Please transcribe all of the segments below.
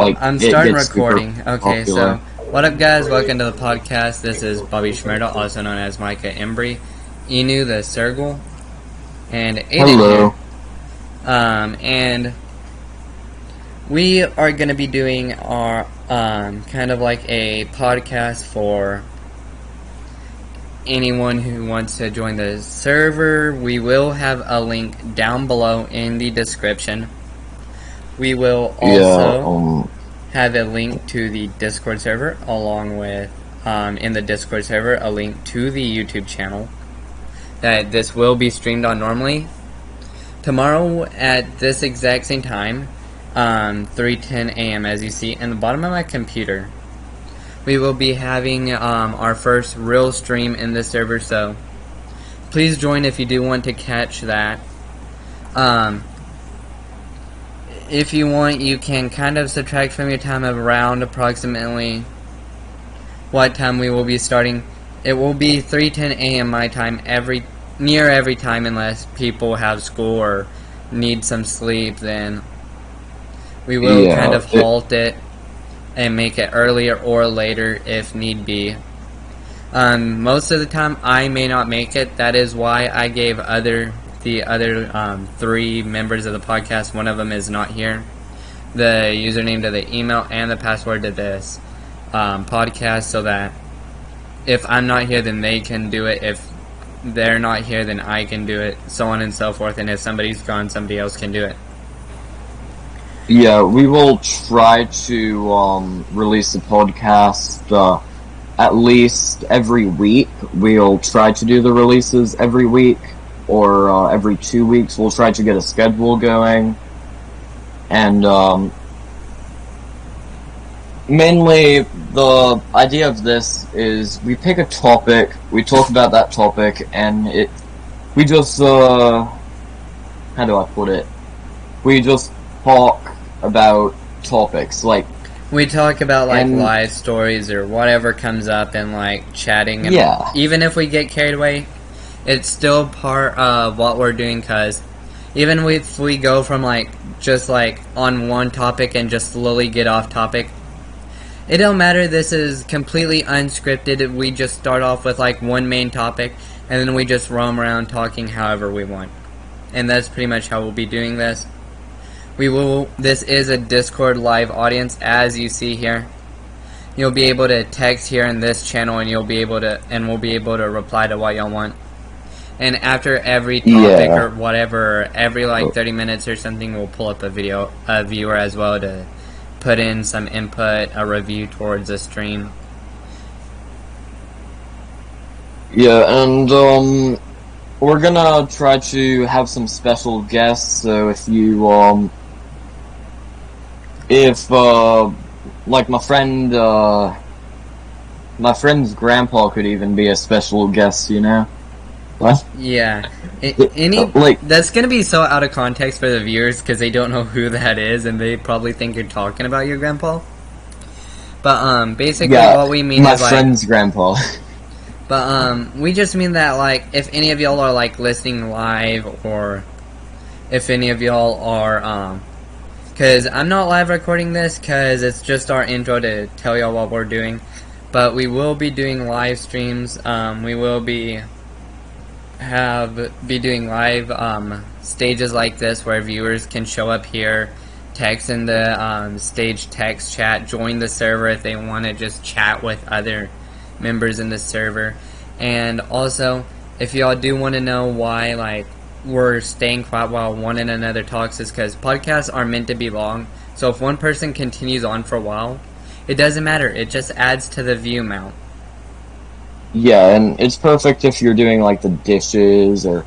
like I'm it starting gets super recording. Okay, popular. so what up, guys? Welcome to the podcast. This is Bobby Schmerda, also known as Micah Embry, Inu the Sergal, and Aiden Hello. here. And we are going to be doing our kind of like a podcast for anyone who wants to join the server. We will have a link down below in the description. We will also have a link to the Discord server, along with in the Discord server a link to the YouTube channel that this will be streamed on normally. Tomorrow at this exact same time, 3:10 a.m. as you see in the bottom of my computer, we will be having our first real stream in this server, so please join if you do want to catch that. If you want, you can kind of subtract from your time around approximately what time we will be starting. It will be 3:10 a.m. my time near every time, unless people have school or need some sleep. Then we will kind of halt it and make it earlier or later if need be. Most of the time I may not make it. That is why I gave the other three members of the podcast, one of them is not here, the username to the email and the password to this podcast, so that if I'm not here, then they can do it. If they're not here, then I can do it, so on and so forth. And if somebody's gone, somebody else can do it. Yeah, we will try to release the podcast at least every week. We'll try to do the releases every week or every 2 weeks. We'll try to get a schedule going. And mainly the idea of this is we pick a topic, we talk about that topic, and we just how do I put it? We just talk about topics, like we talk about like live stories or whatever comes up, and like chatting. And even if we get carried away, it's still part of what we're doing, because even if we go from like just like on one topic and just slowly get off topic, it don't matter. This is completely unscripted. We just start off with like one main topic, and then we just roam around talking however we want. And that's pretty much how we'll be doing this. This is a Discord live audience, as you see here. You'll be able to text here in this channel, and we'll be able to reply to what y'all want. And after every topic or whatever, every like 30 minutes or something, we'll pull up a viewer as well to put in some input, a review towards the stream. Yeah, and we're gonna try to have some special guests, so if you like my friend's grandpa could even be a special guest, you know? What? Yeah. That's gonna be so out of context for the viewers, because they don't know who that is, and they probably think you're talking about your grandpa. But basically what we mean is like my friend's grandpa. But we just mean that like if any of y'all are like listening live, or if any of y'all are because I'm not live recording this because it's just our intro to tell y'all what we're doing, but we will be doing live streams. We will be doing live stages like this where viewers can show up here, text in the stage text chat, join the server if they want to just chat with other members in the server. And also, if y'all do want to know why like we're staying quiet while one and another talks, is because podcasts are meant to be long, so if one person continues on for a while, it doesn't matter, it just adds to the view amount. Yeah, and it's perfect if you're doing like the dishes, or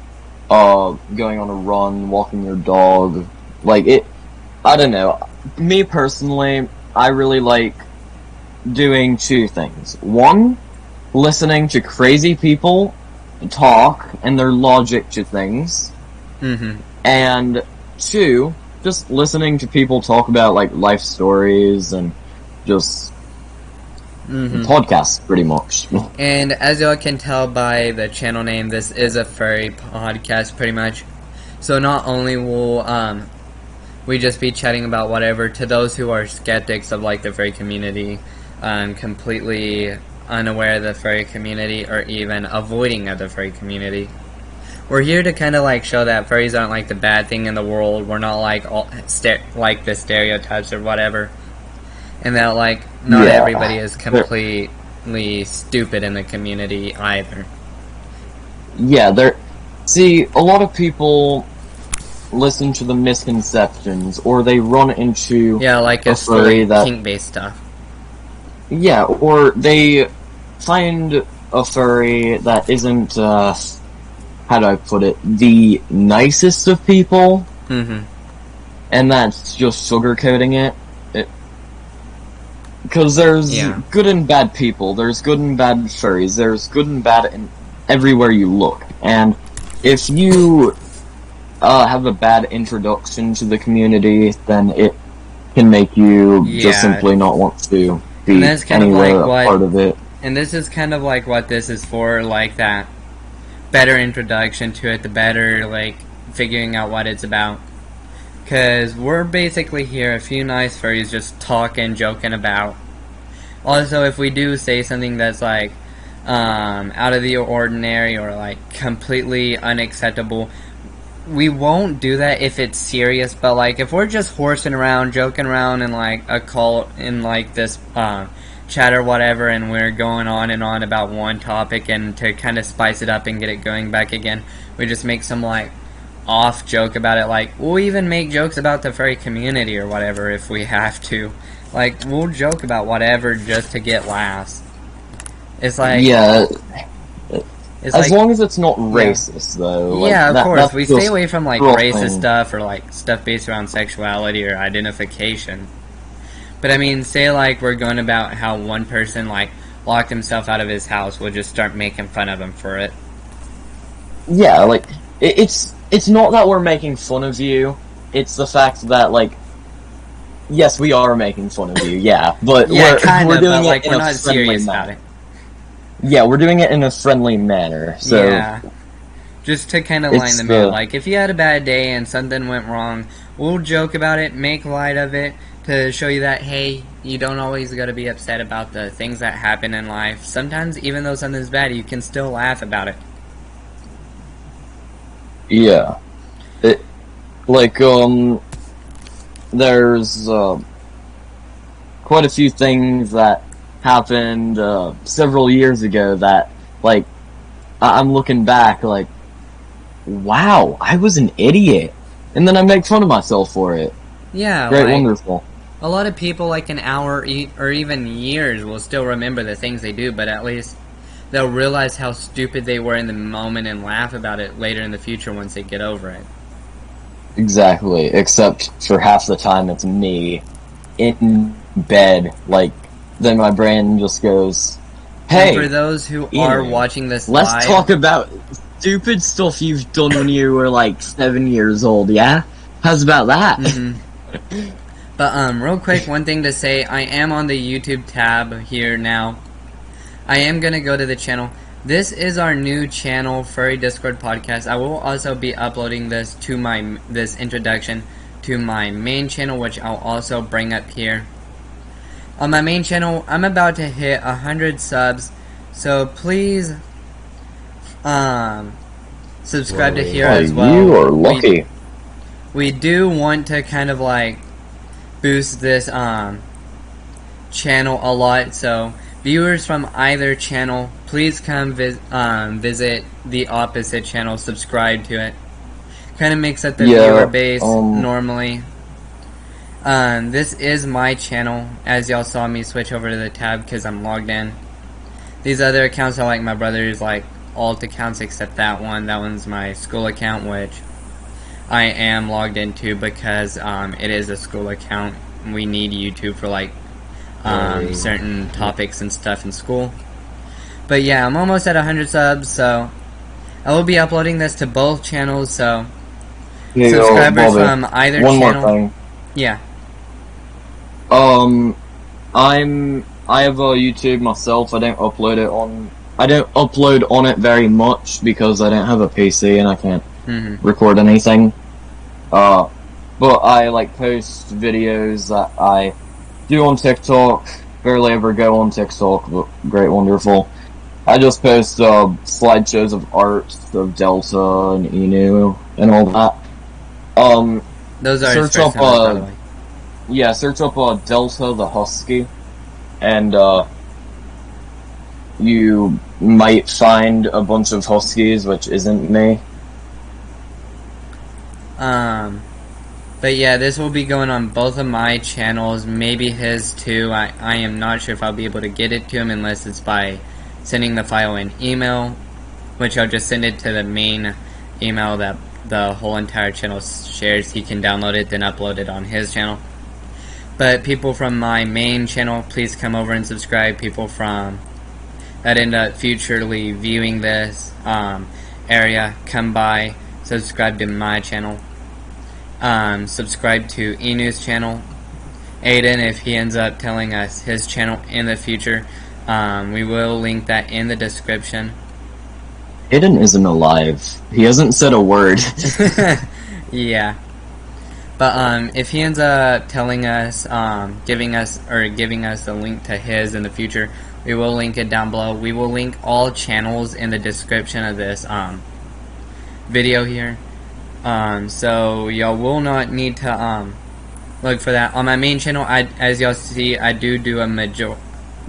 going on a run, walking your dog. Like I don't know, me personally, I really like doing two things. One, listening to crazy people talk and their logic to things. And two, just listening to people talk about like life stories and just podcasts, pretty much. And as y'all can tell by the channel name, this is a furry podcast, pretty much. So not only will we just be chatting about whatever. To those who are skeptics of like the furry community, completely unaware of the furry community, or even avoiding of the furry community, we're here to kind of like show that furries aren't like the bad thing in the world. We're not like like the stereotypes or whatever, and that like not everybody is completely stupid in the community either. Yeah, see, a lot of people listen to the misconceptions, or they run into like a furry that kink-based stuff. Yeah, or they find a furry that isn't, how do I put it, the nicest of people, and that's just sugarcoating it. Because there's good and bad people, there's good and bad furries, there's good and bad in everywhere you look, and if you have a bad introduction to the community, then it can make you just simply not want to be anywhere part of it. And this is kind of like what this is for, like that better introduction to it, the better like figuring out what it's about. Because we're basically here, a few nice furries just talking, joking about. Also, if we do say something that's like out of the ordinary or like completely unacceptable, we won't do that if it's serious. But like if we're just horsing around, joking around in like a cult in like this chat or whatever, and we're going on and on about one topic, and to kind of spice it up and get it going back again, we just make some like off joke about it. Like we'll even make jokes about the furry community or whatever if we have to. Like we'll joke about whatever just to get laughs. It's like as long as it's not racist, though. Like, of course. We stay away from like racist stuff or like stuff based around sexuality or identification. But I mean, say like we're going about how one person like locked himself out of his house, we'll just start making fun of him for it. Yeah, like it's not that we're making fun of you. It's the fact that like, yes, we are making fun of you. Yeah, but we're doing it in a friendly manner. Yeah, we're doing it in a friendly manner, so... just to kind of line them in. Like, if you had a bad day and something went wrong, we'll joke about it, make light of it, to show you that, hey, you don't always gotta be upset about the things that happen in life. Sometimes, even though something's bad, you can still laugh about it. Yeah. There's, quite a few things that happened several years ago that, like, I'm looking back, like, wow, I was an idiot. And then I make fun of myself for it. Yeah, Great, wonderful. A lot of people, like, an hour or even years will still remember the things they do, but at least they'll realize how stupid they were in the moment and laugh about it later in the future once they get over it. Exactly, except for half the time it's me in bed, like, then my brain just goes, hey, and for those who are watching this let's live, talk about stupid stuff you've done when you were like 7 years old, yeah? How's about that? But real quick, one thing to say, I am on the YouTube tab here now. I am gonna go to the channel. This is our new channel, Furry Discord Podcast. I will also be uploading this to this introduction to my main channel, which I'll also bring up here. On my main channel, I'm about to hit 100 subs, so please subscribe to here as well. You are lucky. We do want to kind of like boost this channel a lot, so viewers from either channel, please come visit the opposite channel, subscribe to it. Kind of makes up the viewer base normally. This is my channel, as y'all saw me switch over to the tab because I'm logged in. These other accounts are like my brother's like alt accounts, except that one. That one's my school account, which I am logged into because it is a school account. We need YouTube for like certain topics and stuff in school. But yeah, I'm almost at 100 subs, so I will be uploading this to both channels, so subscribers from either channel. One more thing. Yeah. I have a YouTube myself. I don't upload on it very much because I don't have a PC and I can't record anything. but I like post videos that I do on TikTok. Barely ever go on TikTok, but great, wonderful. I just post slideshows of art of Delta and Inu and all that. Those are search up by the way. Yeah, search up Delta the Husky, and you might find a bunch of Huskies, which isn't me. But yeah, this will be going on both of my channels, maybe his too. I am not sure if I'll be able to get it to him unless it's by sending the file in email, which I'll just send it to the main email that the whole entire channel shares. He can download it, then upload it on his channel. But people from my main channel, please come over and subscribe. People from that end up futurely viewing this area, come by, subscribe to my channel. Subscribe to Inu's channel. Aiden, if he ends up telling us his channel in the future, we will link that in the description. Aiden isn't alive. He hasn't said a word. Yeah. But if he ends up telling us, giving us a link to his in the future, we will link it down below. We will link all channels in the description of this video here. So y'all will not need to look for that. On my main channel, as y'all see, I do a majority.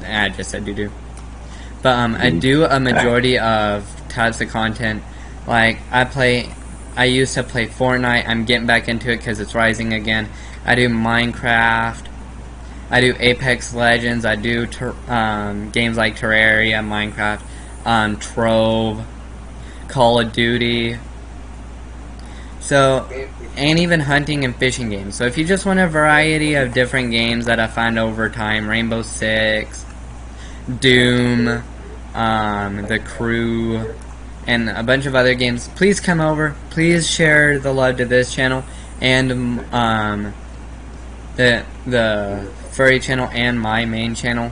I just said do. But I do a majority of types of content. Like I used to play Fortnite. I'm getting back into it because it's rising again. I do Minecraft. I do Apex Legends. I do games like Terraria, Minecraft, Trove, Call of Duty. So, and even hunting and fishing games. So if you just want a variety of different games that I find over time, Rainbow Six, Doom, The Crew, and a bunch of other games, please come over. Please share the love to this channel and the furry channel and my main channel.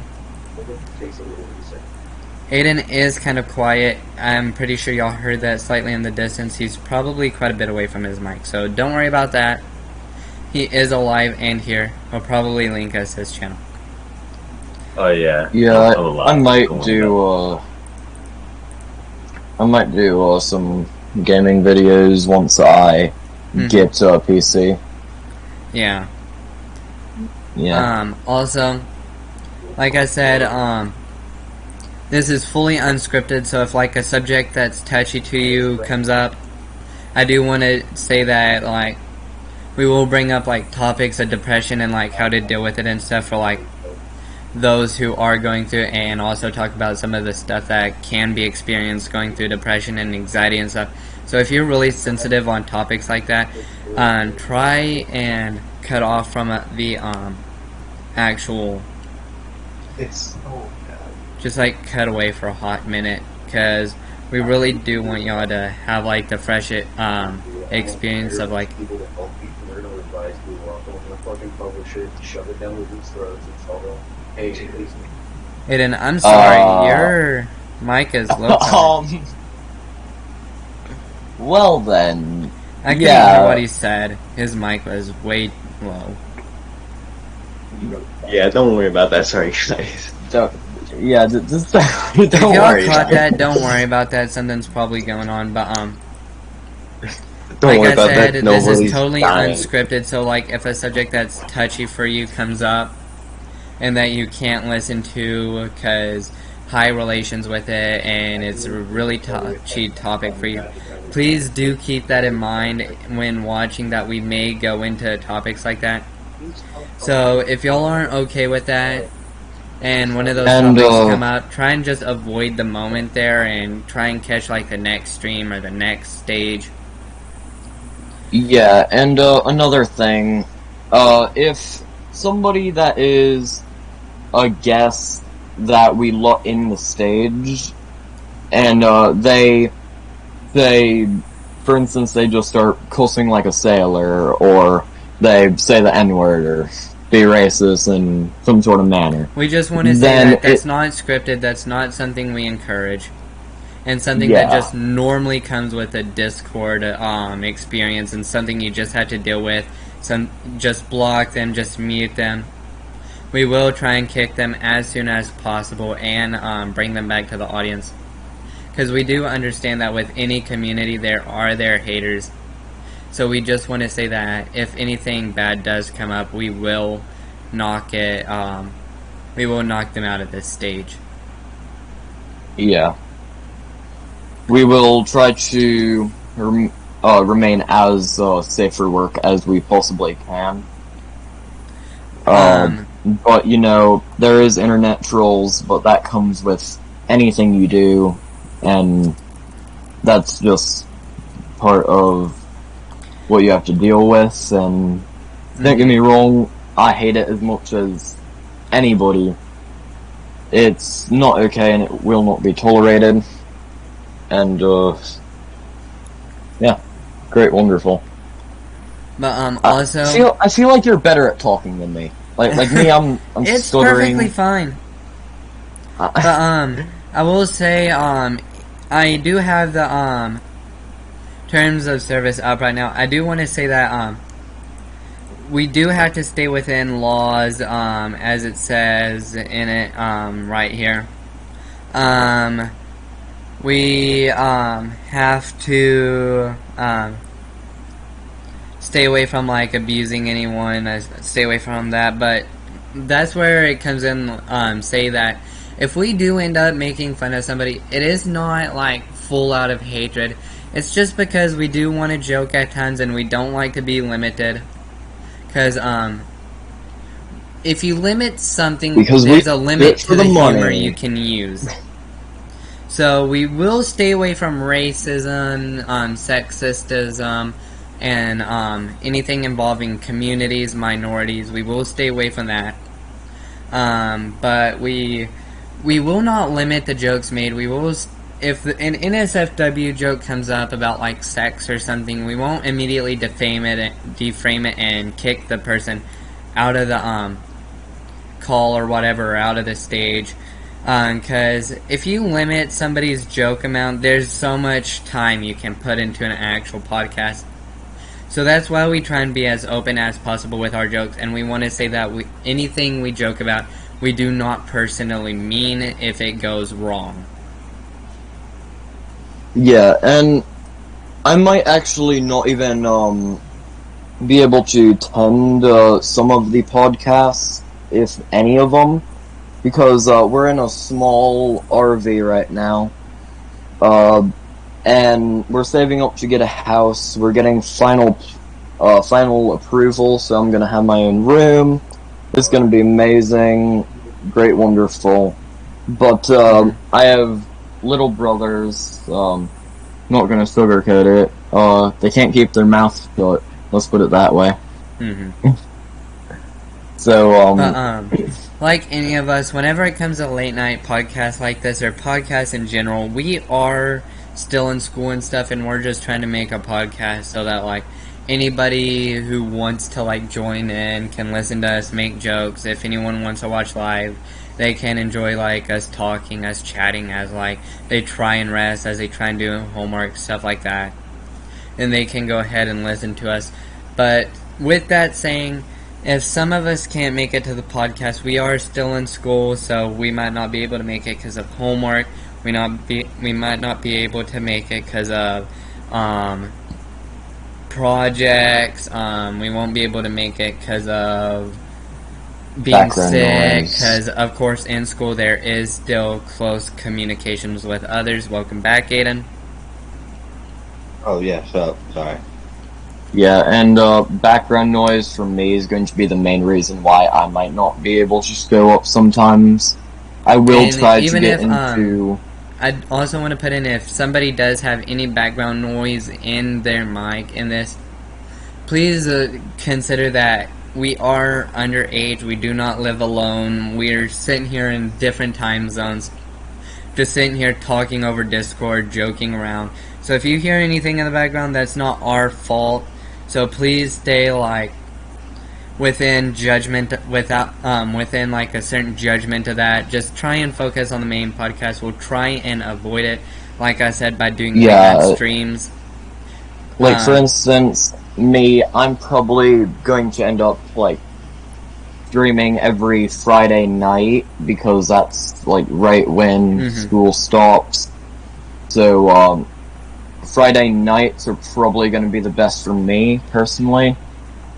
Aiden is kind of quiet. I'm pretty sure y'all heard that slightly in the distance. He's probably quite a bit away from his mic, so don't worry about that. He is alive and here. I'll probably link us his channel. Oh yeah. Yeah, I might do some gaming videos once I get a PC. Yeah. Yeah. Also, like I said, this is fully unscripted, so if like a subject that's touchy to you comes up, I do want to say that like we will bring up like topics of depression and like how to deal with it and stuff for like those who are going through it, and also talk about some of the stuff that can be experienced going through depression and anxiety and stuff. So if you're really sensitive on topics like that, try and cut off from the actual. Just like cut away for a hot minute, because we really do want y'all to have like the fresh experience of like. Aiden, I'm sorry, your mic is low. Well then, I couldn't hear what he said. His mic was way low. Yeah, don't worry about that. Sorry, guys. Yeah, just don't if y'all worry. Caught that, don't worry about that. Something's probably going on, but don't like worry I about said, that. this Nobody's is totally dying. unscripted. So, like, if a subject that's touchy for you comes up and that you can't listen to because high relations with it and it's a really touchy topic for you, please do keep that in mind when watching that we may go into topics like that. So, if y'all aren't okay with that, and one of those topics come up, try and just avoid the moment there and try and catch like the next stream or the next stage. Yeah, and another thing, if somebody that is a guest that we let in the stage, and they, for instance, they just start cussing like a sailor, or they say the N-word, or be racist in some sort of manner. We just want to say that that's not scripted, that's not something we encourage, and something that just normally comes with a Discord experience, and something you just had to deal with just block them, just mute them. We will try and kick them as soon as possible and bring them back to the audience. Because we do understand that with any community there are their haters. So we just want to say that if anything bad does come up, we will knock it, we will knock them out of this stage. Yeah. We will try to remain as safe for work as we possibly can. But, you know, there is internet trolls, but that comes with anything you do, and that's just part of what you have to deal with, and don't get me wrong, I hate it as much as anybody. It's not okay, and it will not be tolerated, and, yeah, great, wonderful. But, also... I feel like you're better at talking than me. Like me, I'm it's stuttering. It's perfectly fine. But, I will say, I do have the, terms of service up right now. I do want to say that, we do have to stay within laws, as it says in it, right here. We, have to, stay away from, like, abusing anyone, stay away from that, but that's where it comes in, say that if we do end up making fun of somebody, it is not, like, full out of hatred. It's just because we do want to joke at times and we don't like to be limited. Because, if you limit something, there's a limit to the humor you can use. So we will stay away from racism, sexistism, and anything involving communities, minorities. We will stay away from that. But we will not limit the jokes made. We will, if an NSFW joke comes up about like sex or something, we won't immediately defame it, and kick the person out of the call or whatever, out of the stage. Because if you limit somebody's joke amount, there's so much time you can put into an actual podcast. So that's why we try and be as open as possible with our jokes, and we want to say that anything we joke about, we do not personally mean if it goes wrong. Yeah, and I might actually not even be able to attend some of the podcasts, if any of them, because we're in a small RV right now. And we're saving up to get a house. We're getting final approval, so I'm gonna have my own room. It's gonna be amazing, great, wonderful. But I have little brothers. Not gonna sugarcoat it. They can't keep their mouths shut. Let's put it that way. Mm-hmm. So like any of us, whenever it comes to late night podcasts like this, or podcasts in general, we are still in school and stuff, and we're just trying to make a podcast so that like anybody who wants to like join in can listen to us make jokes. If anyone wants to watch live, they can enjoy like us talking, us chatting as like they try and rest, as they try and do homework, stuff like that, and they can go ahead and listen to us. But with that saying, if some of us can't make it to the podcast, we are still in school, so we might not be able to make it because of homework. We might not be able to make it because of projects. We won't be able to make it because of being sick. Because of course, in school there is still close communications with others. Welcome back, Aiden. Oh yeah, sorry. Yeah, and background noise for me is going to be the main reason why I might not be able to just go up sometimes. I will try to get into... I also want to put in, if somebody does have any background noise in their mic in this, please consider that we are underage, we do not live alone, we're sitting here in different time zones, just sitting here talking over Discord, joking around. So if you hear anything in the background, that's not our fault. So please stay like within judgment, within like a certain judgment of that. Just try and focus on the main podcast. We'll try and avoid it, like I said, by doing streams. Like for instance, me, I'm probably going to end up, like, streaming every Friday night, because that's, like, right when school stops. So, Friday nights are probably going to be the best for me, personally,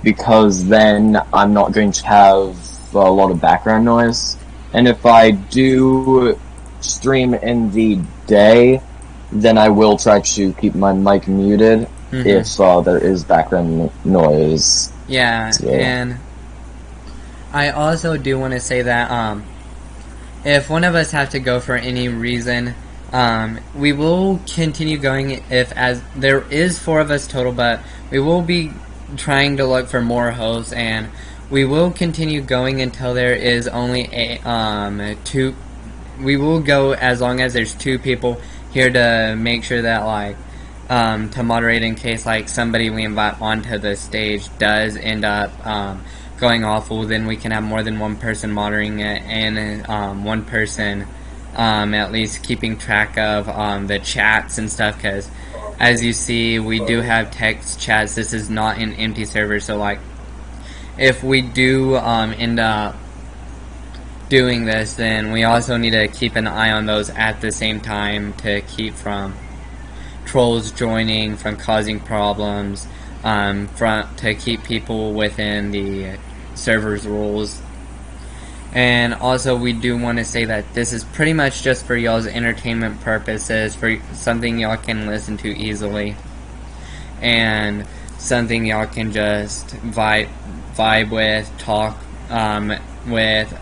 because then I'm not going to have a lot of background noise. And if I do stream in the day, then I will try to keep my mic muted if there is background noise. Yeah, so. And I also do want to say that if one of us have to go for any reason, we will continue going as there is 4 of us total, but we will be trying to look for more hosts, and we will continue going until there is only 2. We will go as long as there's 2 people here to make sure that, like, to moderate in case, like, somebody we invite onto the stage does end up going awful. Then we can have more than one person moderating it, and one person at least keeping track of the chats and stuff, because as you see, we do have text chats. This is not an empty server, so, like, if we do end up doing this, then we also need to keep an eye on those at the same time to keep from trolls joining, from causing problems, to keep people within the server's rules. And also, we do want to say that this is pretty much just for y'all's entertainment purposes, for something y'all can listen to easily, and something y'all can just vibe with, talk with,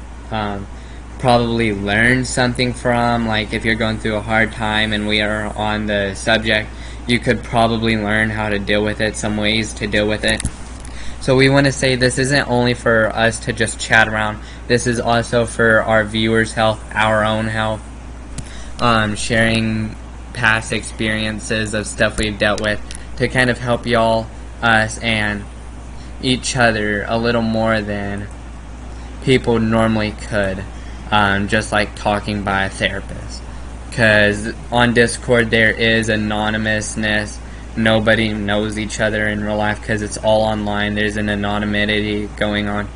probably learn something from. Like, if you're going through a hard time and we are on the subject, you could probably learn how to deal with it, some ways to deal with it. So we want to say this isn't only for us to just chat around. This is also for our viewers' health, our own health, sharing past experiences of stuff we've dealt with to kind of help y'all, us, and each other a little more than people normally could, just like talking by a therapist. Because on Discord there is anonymousness. Nobody knows each other in real life because it's all online. There's an anonymity going on.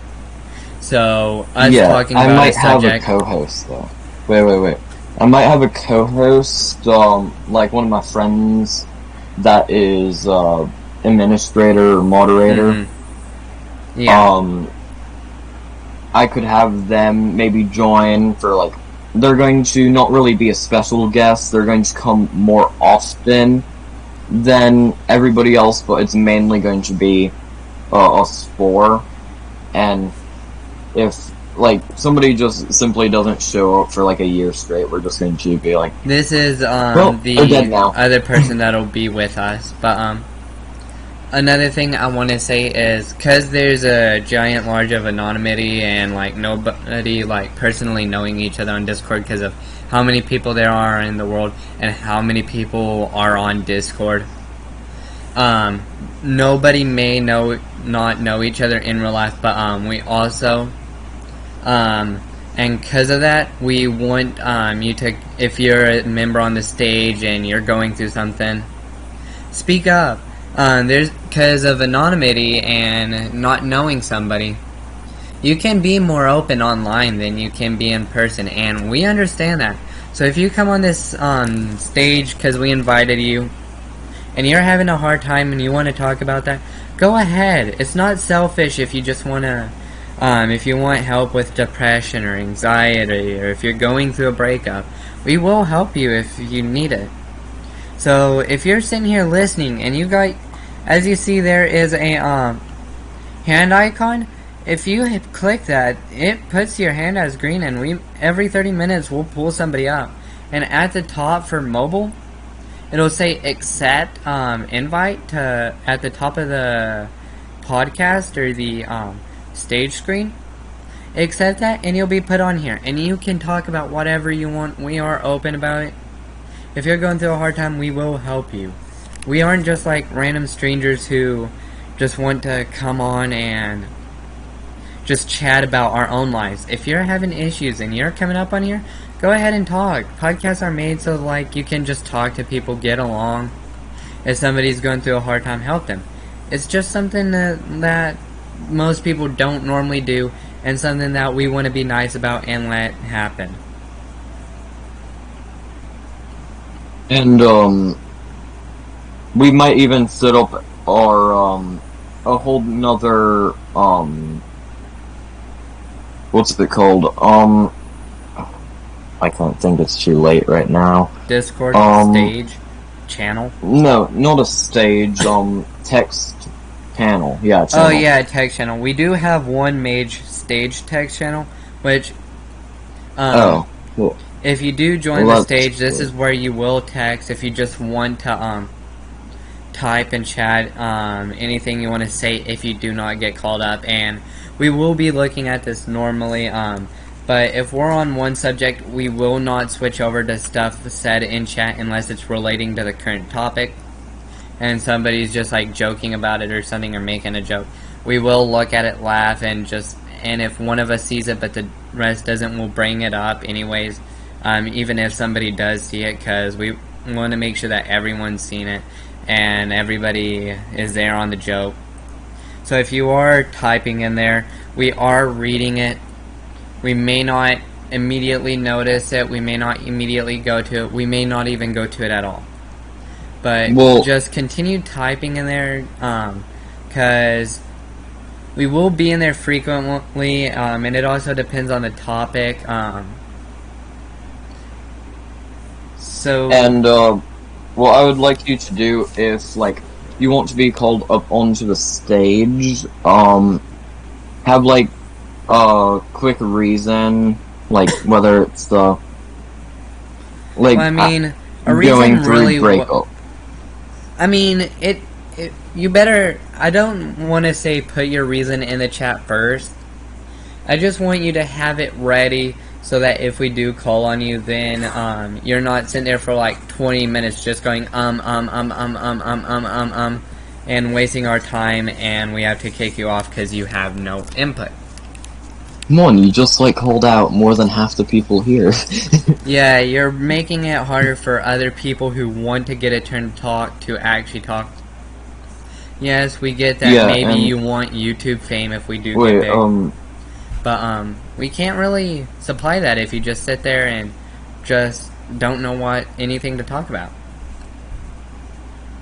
So, us talking about a subject... I might have a co-host, though. Wait. I might have a co-host, like one of my friends that is, administrator or moderator. Yeah. I could have them maybe join for, like... They're going to not really be a special guest. They're going to come more often than everybody else, but it's mainly going to be us 4. And if, like, somebody just simply doesn't show up for, like, a year straight, we're just going to be like... This is the other person that'll be with us. But, another thing I want to say is, because there's a giant large of anonymity and, like, nobody, like, personally knowing each other on Discord because of how many people there are in the world and how many people are on Discord. Nobody may not know each other in real life, but we also, and because of that, we want you to, if you're a member on the stage and you're going through something, speak up. There's, because of anonymity and not knowing somebody, you can be more open online than you can be in person, and we understand that. So if you come on this stage because we invited you, and you're having a hard time and you want to talk about that, go ahead. It's not selfish if you just want to, if you want help with depression or anxiety, or if you're going through a breakup, we will help you if you need it. So if you're sitting here listening and you got, as you see, there is a hand icon. If you click that, it puts your hand as green, and we every 30 minutes we'll pull somebody up. And at the top for mobile, it'll say accept invite to at the top of the podcast or the stage screen. Accept that, and you'll be put on here, and you can talk about whatever you want. We are open about it. If you're going through a hard time, we will help you. We aren't just like random strangers who just want to come on and just chat about our own lives. If you're having issues and you're coming up on here, go ahead and talk. Podcasts are made so, like, you can just talk to people, get along. If somebody's going through a hard time, help them. It's just something that most people don't normally do, and something that we want to be nice about and let happen. And we might even set up our a whole nother what's it called? I can't think, it's too late right now. Discord stage channel? No, not a stage, text channel. Yeah, channel. Oh yeah, text channel. We do have one mage stage text channel, which cool. If you do join the stage, this is where you will text if you just want to type and chat anything you want to say if you do not get called up, and we will be looking at this normally, but if we're on one subject, we will not switch over to stuff said in chat unless it's relating to the current topic and somebody's just like joking about it or something or making a joke. We will look at it, laugh, and if one of us sees it but the rest doesn't, we'll bring it up anyways, even if somebody does see it, because we want to make sure that everyone's seen it and everybody is there on the joke. So if you are typing in there, we are reading it. We may not immediately notice it, we may not immediately go to it, we may not even go to it at all. But just continue typing in there, because we will be in there frequently, and it also depends on the topic. What I would like you to do, if like you want to be called up onto the stage, have like a quick reason, like whether it's the like. Well, I mean, a reason going through really breakup. I mean, you better. I don't want to say put your reason in the chat first. I just want you to have it ready so that if we do call on you, then you're not sitting there for like 20 minutes just going and wasting our time, and we have to kick you off because you have no input. Come on, you just like called out more than half the people here. Yeah, you're making it harder for other people who want to get a turn to talk to actually talk. Yes, we get that. Maybe you want YouTube fame if we do get big. But we can't really supply that if you just sit there and just don't know anything to talk about.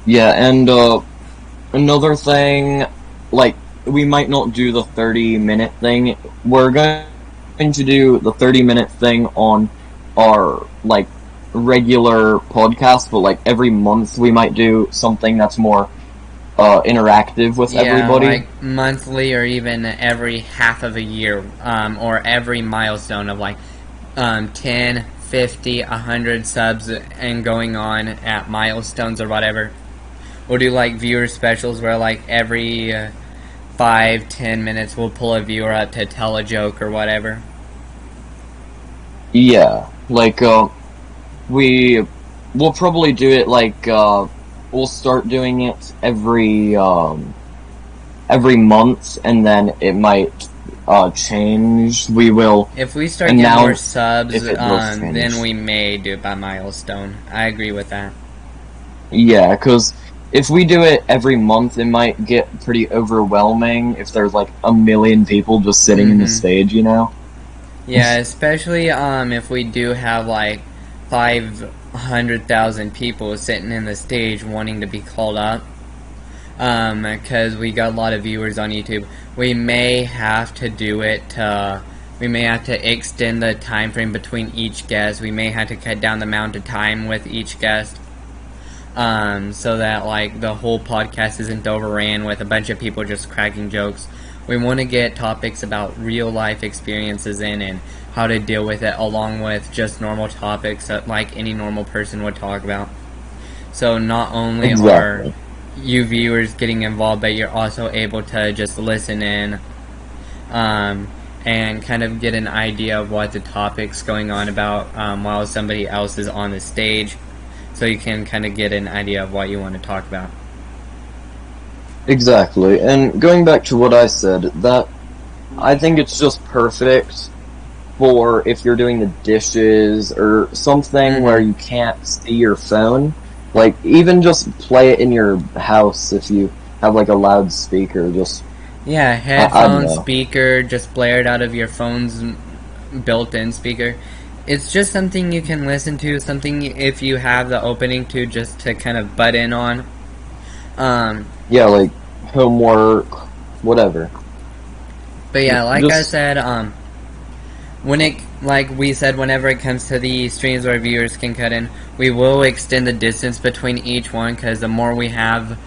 Yeah, and another thing, like, we might not do the 30-minute thing. We're going to do the 30-minute thing on our, like, regular podcast, but, like, every month we might do something that's more interactive with everybody. Like monthly or even every half of a year, or every milestone of, like, 10, 50, 100 subs and going on at milestones or whatever. We'll do, like, viewer specials where, like, every 5-10 minutes we'll pull a viewer up to tell a joke or whatever. Yeah, like, we'll probably do it, like, we'll start doing it every month, and then it might change. We will. If we start getting more subs, then we may do it by milestone. I agree with that. Yeah, because if we do it every month, it might get pretty overwhelming if there's like 1 million people just sitting in the stage, you know? Yeah, especially if we do have like 500,000 people sitting in the stage wanting to be called up, because we got a lot of viewers on YouTube. We may have to do it we may have to extend the time frame between each guest. We may have to cut down the amount of time with each guest, so that like the whole podcast isn't overran with a bunch of people just cracking jokes. We want to get topics about real life experiences in and how to deal with it, along with just normal topics that like any normal person would talk about. So not only are you viewers getting involved, but you're also able to just listen in, and kind of get an idea of what the topic's going on about while somebody else is on the stage, so you can kind of get an idea of what you want to talk about. Exactly, and going back to what I said, that I think it's just perfect for if you're doing the dishes or something where you can't see your phone. Like, even just play it in your house if you have like a loudspeaker. Just yeah, headphone speaker just blared out of your phone's built-in speaker. It's just something you can listen to, something if you have the opening to just to kind of butt in on. Yeah, like homework, whatever. But yeah, like I said, like we said, whenever it comes to the streams where viewers can cut in, we will extend the distance between each one, because the more we have,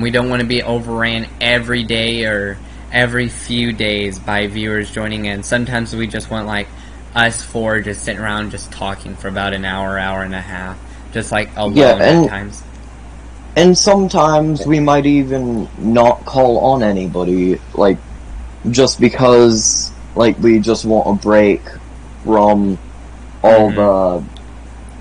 we don't want to be overran every day or every few days by viewers joining in. Sometimes we just want like us four just sitting around just talking for about an hour, hour and a half, just like alone at times. And sometimes we might even not call on anybody, like, just because, like, we just want a break from all the,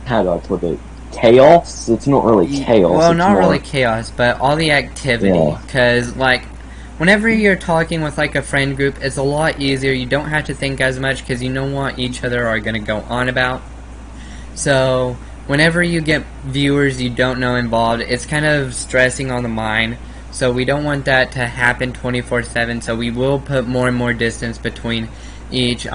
how do I put it, chaos? It's not really chaos. Well, not really chaos, but all the activity, because, like, whenever you're talking with, like, a friend group, it's a lot easier. You don't have to think as much, because you know what each other are going to go on about. So whenever you get viewers you don't know involved, it's kind of stressing on the mind. So we don't want that to happen 24/7. So we will put more and more distance between each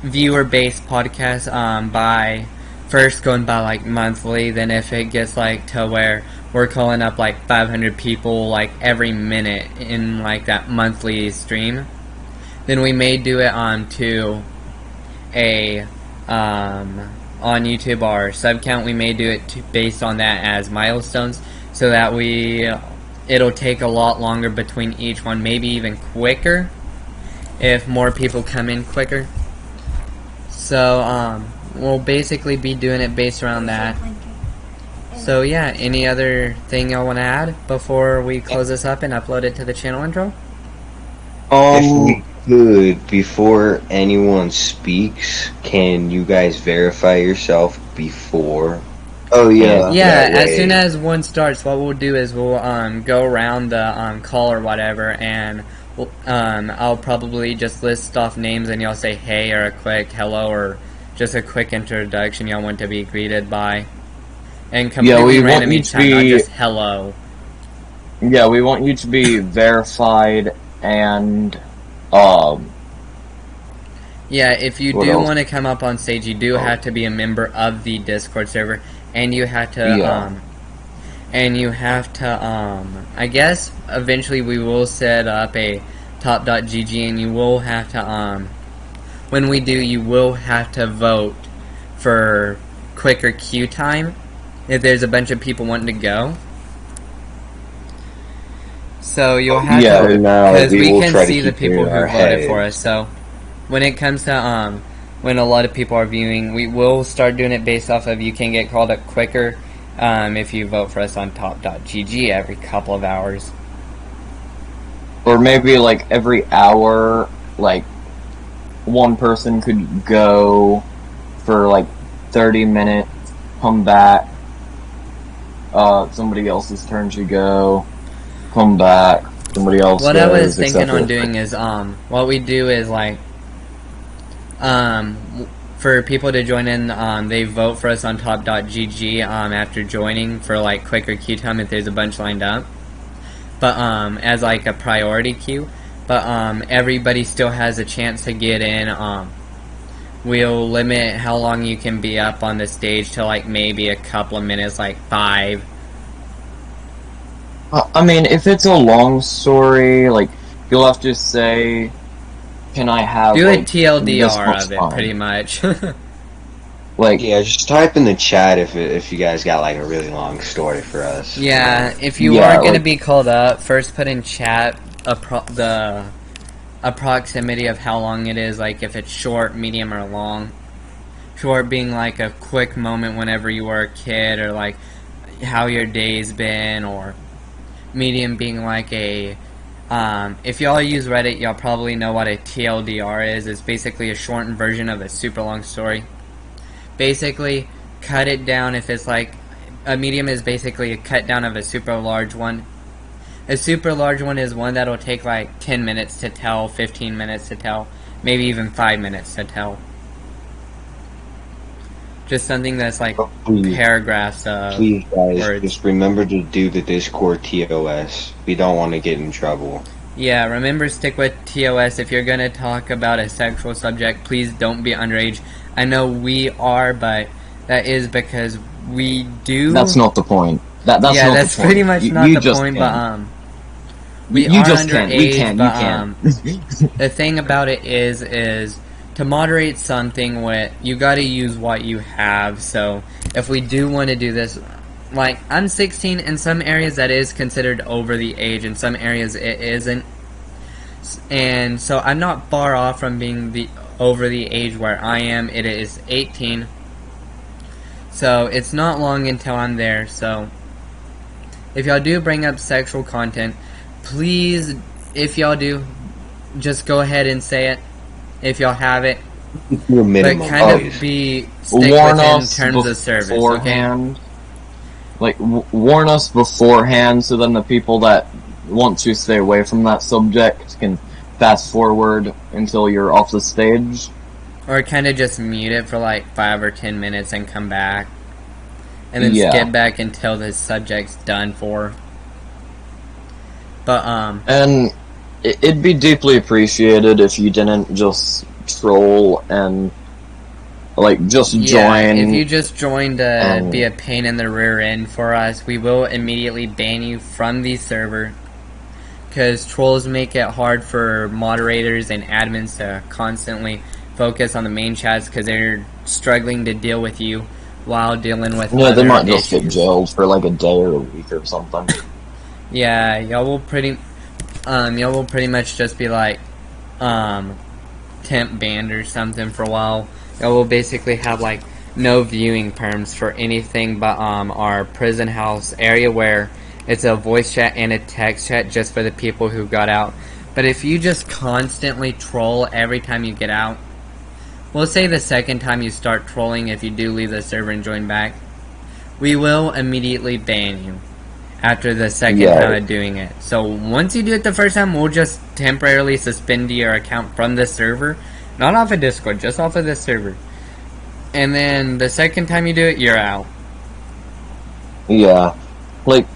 viewer-based podcast by first going by like monthly. Then if it gets like to where we're calling up like 500 people like every minute in like that monthly stream, then we may do it to a on YouTube, our sub count. We may do it based on that as milestones, so that it'll take a lot longer between each one, maybe even quicker if more people come in quicker. So we'll basically be doing it based around that. So yeah, any other thing y'all want to add before we close this up and upload it to the channel intro? If we could, before anyone speaks, can you guys verify yourself before? Oh yeah. Yeah, as soon as one starts, what we'll do is we'll go around the call or whatever, and I'll probably just list off names, and y'all say hey or a quick hello or just a quick introduction y'all want to be greeted by. And completely random each time, not just hello. Yeah, we want you to be verified and yeah, if you do want to come up on stage, you do have to be a member of the Discord server, and you have to I guess eventually we will set up a top.gg, and you will have to when we do, you will have to vote for quicker queue time if there's a bunch of people wanting to go. So you'll have to, because we can see the people who voted for us. So when it comes to when a lot of people are viewing, we will start doing it based off of you can get called up quicker if you vote for us on top.gg every couple of hours. Or maybe like every hour, like one person could go for like 30 minutes, come back, somebody else's turn to go, come back, somebody else What goes, I was thinking on doing is, what we do is like, for people to join in, they vote for us on top.gg after joining for like quicker queue time if there's a bunch lined up, but as like a priority queue. But everybody still has a chance to get in. We'll limit how long you can be up on the stage to like maybe a couple of minutes, like 5. I mean, if it's a long story, like, you'll have to say, can I have, do like, a TLDR of it, pretty much. Like, yeah, just type in the chat if you guys got, like, a really long story for us. Yeah, if you are going to be called up, first put in chat the approximity of how long it is, like if it's short, medium, or long. Short being like a quick moment whenever you were a kid, or like how your day's been, or medium being like a if y'all use Reddit, y'all probably know what a TLDR is. It's basically a shortened version of a super long story. Basically, cut it down. If it's like a medium is basically a cut down of a super large one. A super large one is one that'll take like 10 minutes to tell, 15 minutes to tell, maybe even 5 minutes to tell. just something that's like please, paragraphs of please, guys, words. just remember to do the Discord TOS. We don't want to get in trouble. Yeah, remember, stick with TOS. If you're gonna talk about a sexual subject, please don't be underage. I know we are, but that is because we do. That's not the point. That's yeah, not that's the point. pretty much not you the just point. Can't. But we you are just underage. can't. We can. But You can. the thing about it is to moderate something. You got to use what you have. So if we do want to do this, like I'm 16, in some areas that is considered over the age, in some areas it isn't, and so I'm not far off from being over the age where I am. It is 18, so it's not long until I'm there. So if y'all do bring up sexual content, please, if y'all do, just go ahead and say it if y'all have it. Your minimum, but kind of be stick warn within us terms of service. Beforehand. Okay? Like, warn us beforehand so then the people that want to stay away from that subject can fast forward until you're off the stage. Or kind of just mute it for like 5 or 10 minutes and come back. And then Yeah. skip back until the subject's done for. But, And it'd be deeply appreciated if you didn't just troll and, like, just join. If you just joined to be a pain in the rear end for us, we will immediately ban you from the server. Because trolls make it hard for moderators and admins to constantly focus on the main chats because they're struggling to deal with you while dealing with Yeah, they might just issues. get jailed for like a day or a week or something. Yeah, y'all will pretty much just be like, temp banned or something for a while. Y'all will basically have like no viewing perms for anything but our prison house area where it's a voice chat and a text chat just for the people who got out. But if you just constantly troll every time you get out, we'll say the second time you start trolling, if you do leave the server and join back, we will immediately ban you after the second time of doing it. So once you do it the first time, we'll just temporarily suspend your account from the server. Not off of Discord, just off of the server. And then the second time you do it, you're out. Yeah. Like,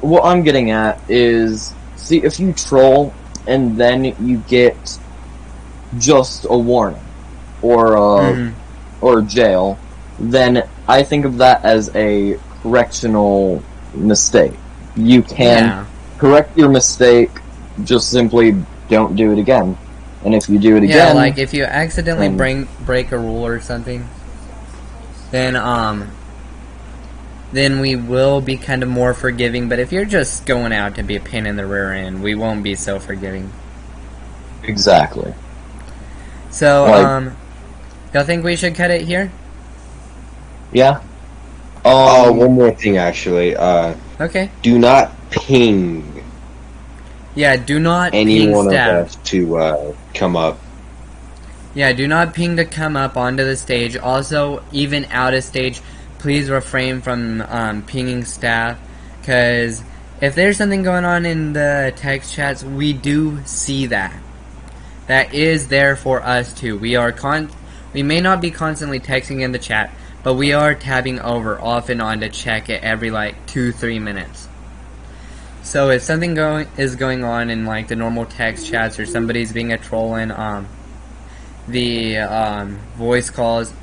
what I'm getting at is, see, if you troll and then you get just a warning or jail, then I think of that as a correctional mistake. You can correct your mistake, just simply don't do it again. And if you do it again... Yeah, like if you accidentally break a rule or something, then we will be kind of more forgiving. But if you're just going out to be a pain in the rear end, we won't be so forgiving. Exactly. So, y'all think we should cut it here? Yeah. One more thing, actually. Okay. Do not ping. Yeah, do not any ping one staff. of us to come up. Yeah, do not ping to come up onto the stage. Also, even out of stage, please refrain from pinging staff, because if there's something going on in the text chats, we do see that. That is there for us too. We may not be constantly texting in the chat, but we are tabbing over off and on to check it every like 2-3 minutes. So if something is going on in like the normal text chats, or somebody's being a troll in the voice calls,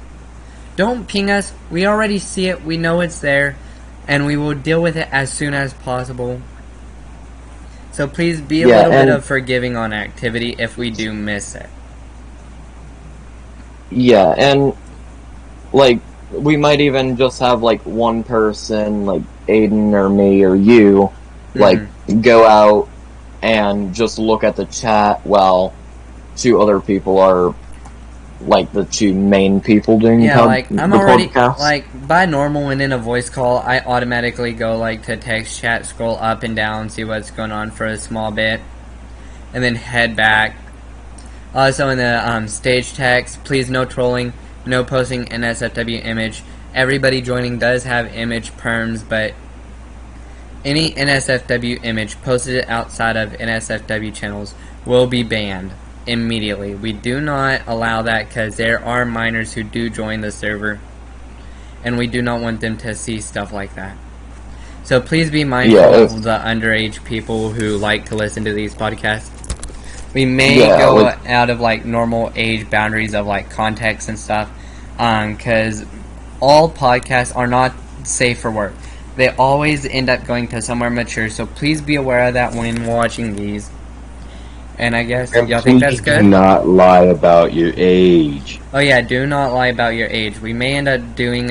don't ping us. We already see it. We know it's there, and we will deal with it as soon as possible. So please be a little bit of forgiving on activity if we do miss it. Yeah, and like we might even just have like one person, like Aiden or me or you, like go out and just look at the chat while 2 other people are like the 2 main people doing I'm already podcast. like by normal when in a voice call, I automatically go like to text chat, scroll up and down, see what's going on for a small bit, and then head back. Also in the stage text, please no trolling, no posting NSFW image. Everybody joining does have image perms, but any NSFW image posted outside of NSFW channels will be banned. immediately. We do not allow that because there are minors who do join the server, and we do not want them to see stuff like that. So please be mindful of the underage people who like to listen to these podcasts. We may go out of like normal age boundaries of like context and stuff, because all podcasts are not safe for work. They always end up going to somewhere mature, so please be aware of that when watching these. And I guess y'all think that's good? Do not lie about your age. Oh yeah, do not lie about your age. We may end up doing,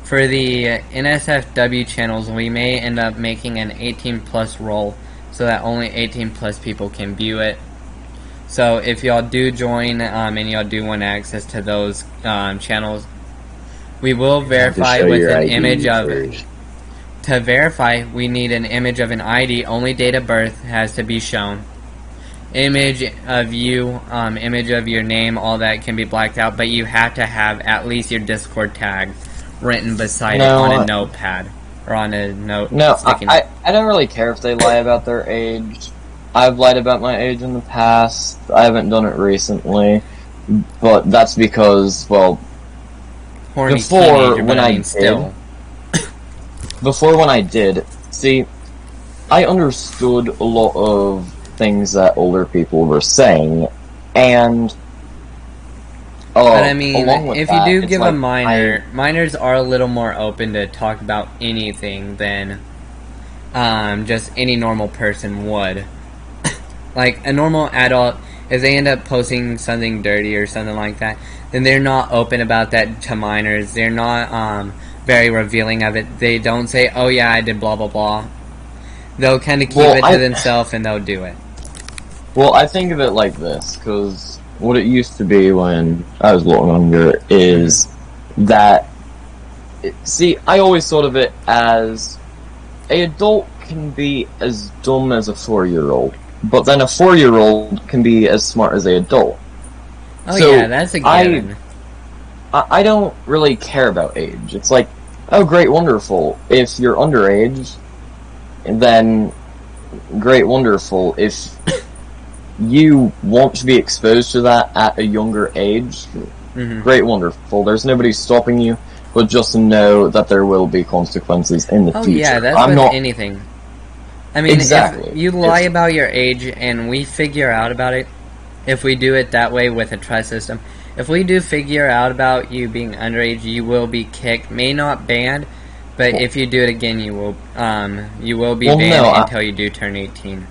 for the NSFW channels, we may end up making an 18 plus role so that only 18 plus people can view it. So if y'all do join, and y'all do want access to those channels, we will verify with an image of... To verify, we need an image of an ID. Only date of birth has to be shown. Image of you, image of your name, all that can be blacked out, but you have to have at least your Discord tag written beside it on a notepad or on a note. No, I don't really care if they lie about their age. I've lied about my age in the past. I haven't done it recently, but that's because, well, before when I did, see, I understood a lot of things that older people were saying, and but I mean, if you do give a minor, minors are a little more open to talk about anything than just any normal person would. Like a normal adult, if they end up posting something dirty or something like that, then they're not open about that to minors. They're not very revealing of it. They don't say, oh yeah, I did blah blah blah. They'll kind of keep it to themselves and they'll do it. Well, I think of it like this, because what it used to be when I was a little younger is that, see, I always thought of it as an adult can be as dumb as a 4-year-old, but then a 4-year-old can be as smart as an adult. Oh so yeah, that's a given. I don't really care about age. It's like, oh great, wonderful. If you're underage, then great, wonderful. If you want to be exposed to that at a younger age, great, wonderful. There's nobody stopping you, but just know that there will be consequences in the future. Oh yeah, that's with anything. I mean, if you lie about your age and we figure out about it, if we do it that way with a trust system, if we do figure out about you being underage, you will be kicked. May not banned, but if you do it again, you will be banned until you do turn 18.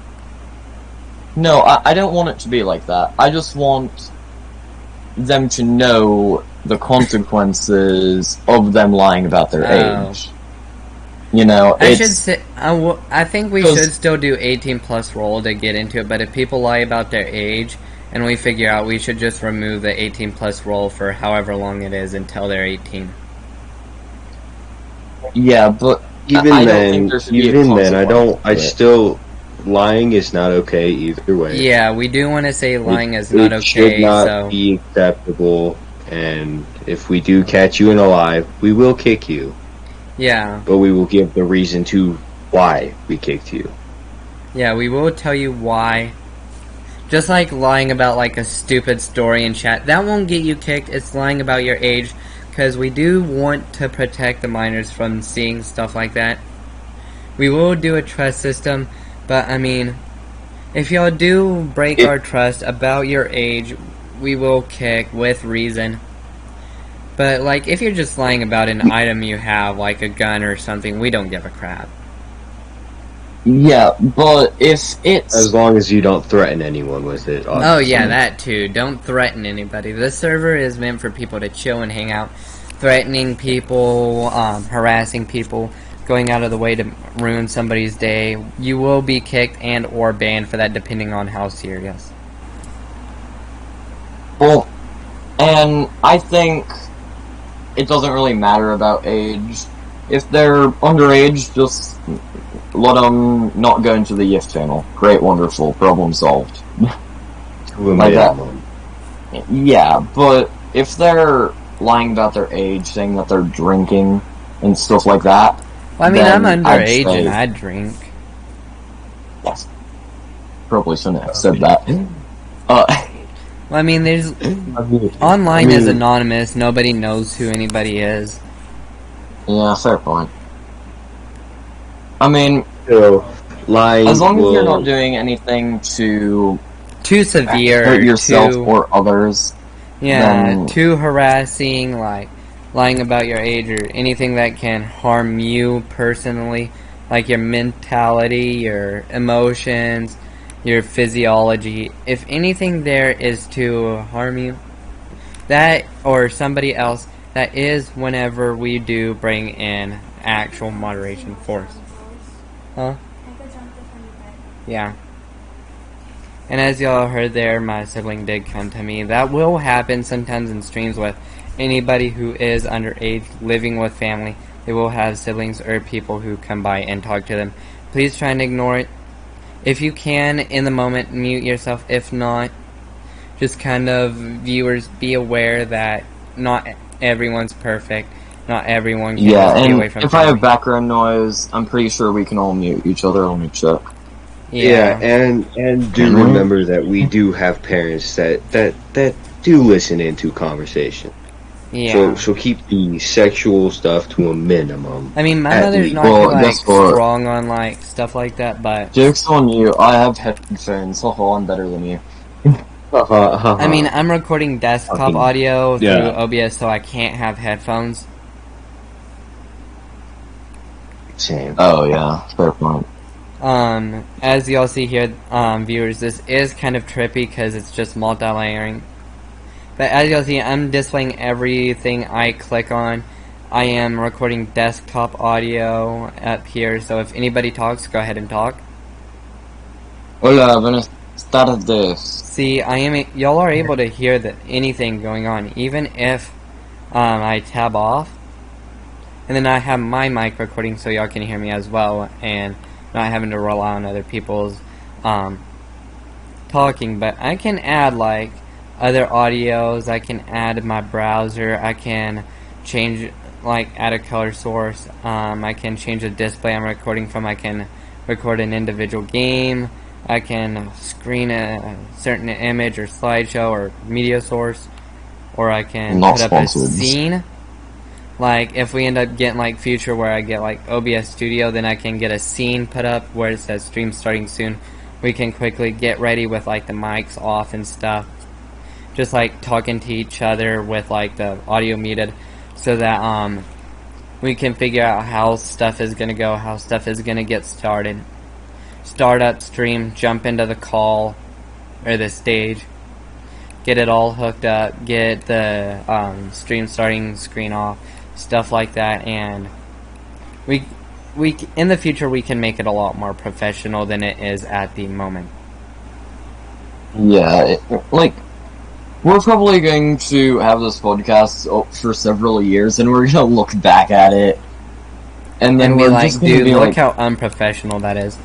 No, I don't want it to be like that. I just want them to know the consequences of them lying about their age. You know, I think we should still do 18 plus roll to get into it, but if people lie about their age, and we figure out we should just remove the 18 plus roll for however long it is until they're 18. Yeah, but lying is not okay either way. Yeah, we do want to say lying is not okay. It should not be acceptable, and if we do catch you in a lie, we will kick you. Yeah. But we will give the reason to why we kicked you. Yeah, we will tell you why. Just like lying about like a stupid story in chat, that won't get you kicked. It's lying about your age, because we do want to protect the minors from seeing stuff like that. We will do a trust system, but I mean, if y'all do break our trust about your age, we will kick with reason. But like, if you're just lying about an item you have, like a gun or something, we don't give a crap. Yeah, but if it's... As long as you don't threaten anyone with it. Obviously. Oh yeah, that too. Don't threaten anybody. This server is meant for people to chill and hang out. Threatening people, harassing people, going out of the way to ruin somebody's day. You will be kicked and or banned for that, depending on how serious. Well, and I think it doesn't really matter about age. If they're underage, just let them not go into the YIF channel. Great, wonderful, problem solved. Like that. Yeah, but if they're lying about their age, saying that they're drinking and stuff like that... Well, I mean, I'm underage and I drink. Yes. Probably shouldn't have said that. Well, I mean, there's online is anonymous. Nobody knows who anybody is. Yeah, fair point. I mean, lying as long as you're not doing anything too severe, hurt yourself or others. Yeah, too harassing, like lying about your age or anything that can harm you personally, like your mentality, your emotions, your physiology. If anything there is to harm you, that or somebody else, that is whenever we do bring in actual moderation force. Huh? Yeah. And as y'all heard there, my sibling did come to me. That will happen sometimes in streams with anybody who is underage, living with family. They will have siblings or people who come by and talk to them. Please try and ignore it. If you can, in the moment, mute yourself. If not, just kind of, viewers, be aware that not everyone's perfect. Not everyone can just be away from if family. I have background noise, I'm pretty sure we can all mute each other. Let me check. Yeah, and do remember that we do have parents that do listen into conversation. Yeah. So keep the sexual stuff to a minimum. I mean, my mother's not strong on like stuff like that, but joke's on you. I have headphones. I'm better than you. I mean, I'm recording desktop audio through OBS, so I can't have headphones. Same. Oh yeah, fair point. As y'all see here, viewers, this is kind of trippy because it's just multi-layering. But as y'all see, I'm displaying everything I click on. I am recording desktop audio up here, so if anybody talks, go ahead and talk. Hola, buenas tardes. See, y'all are able to hear anything going on, even if I tab off. And then I have my mic recording so y'all can hear me as well, and not having to rely on other people's talking. But I can add like other audios, I can add my browser, I can change, like add a color source, I can change the display I'm recording from, I can record an individual game, I can screen a certain image or slideshow or media source, or I can put up a scene. Like, if we end up getting, like, future where I get, like, OBS Studio, then I can get a scene put up where it says stream starting soon. We can quickly get ready with, like, the mics off and stuff. Just, like, talking to each other with, like, the audio muted so that, we can figure out how stuff is gonna go, how stuff is gonna get started. Start up stream, jump into the call, or the stage. Get it all hooked up, get the, stream starting screen off. Stuff like that, and we in the future we can make it a lot more professional than it is at the moment. Yeah, we're probably going to have this podcast for several years, and we're gonna look back at it, and then we're like, just gonna dude, be look how unprofessional that is.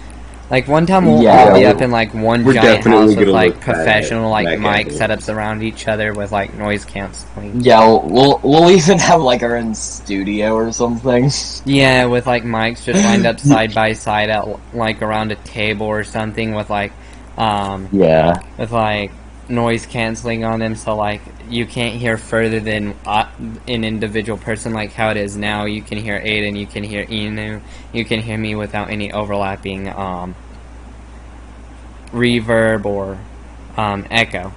Like, one time we'll all be up in, like, one giant house with, like, professional, like, mic setups around each other with, like, noise canceling. Yeah, we'll even have, like, our own studio or something. Yeah, with, like, mics just lined up side by side at, like, around a table or something with, like, with, like, noise canceling on them, so, like, you can't hear further than an individual person like how it is now. You can hear Aiden, you can hear Inu, you can hear me without any overlapping reverb or echo.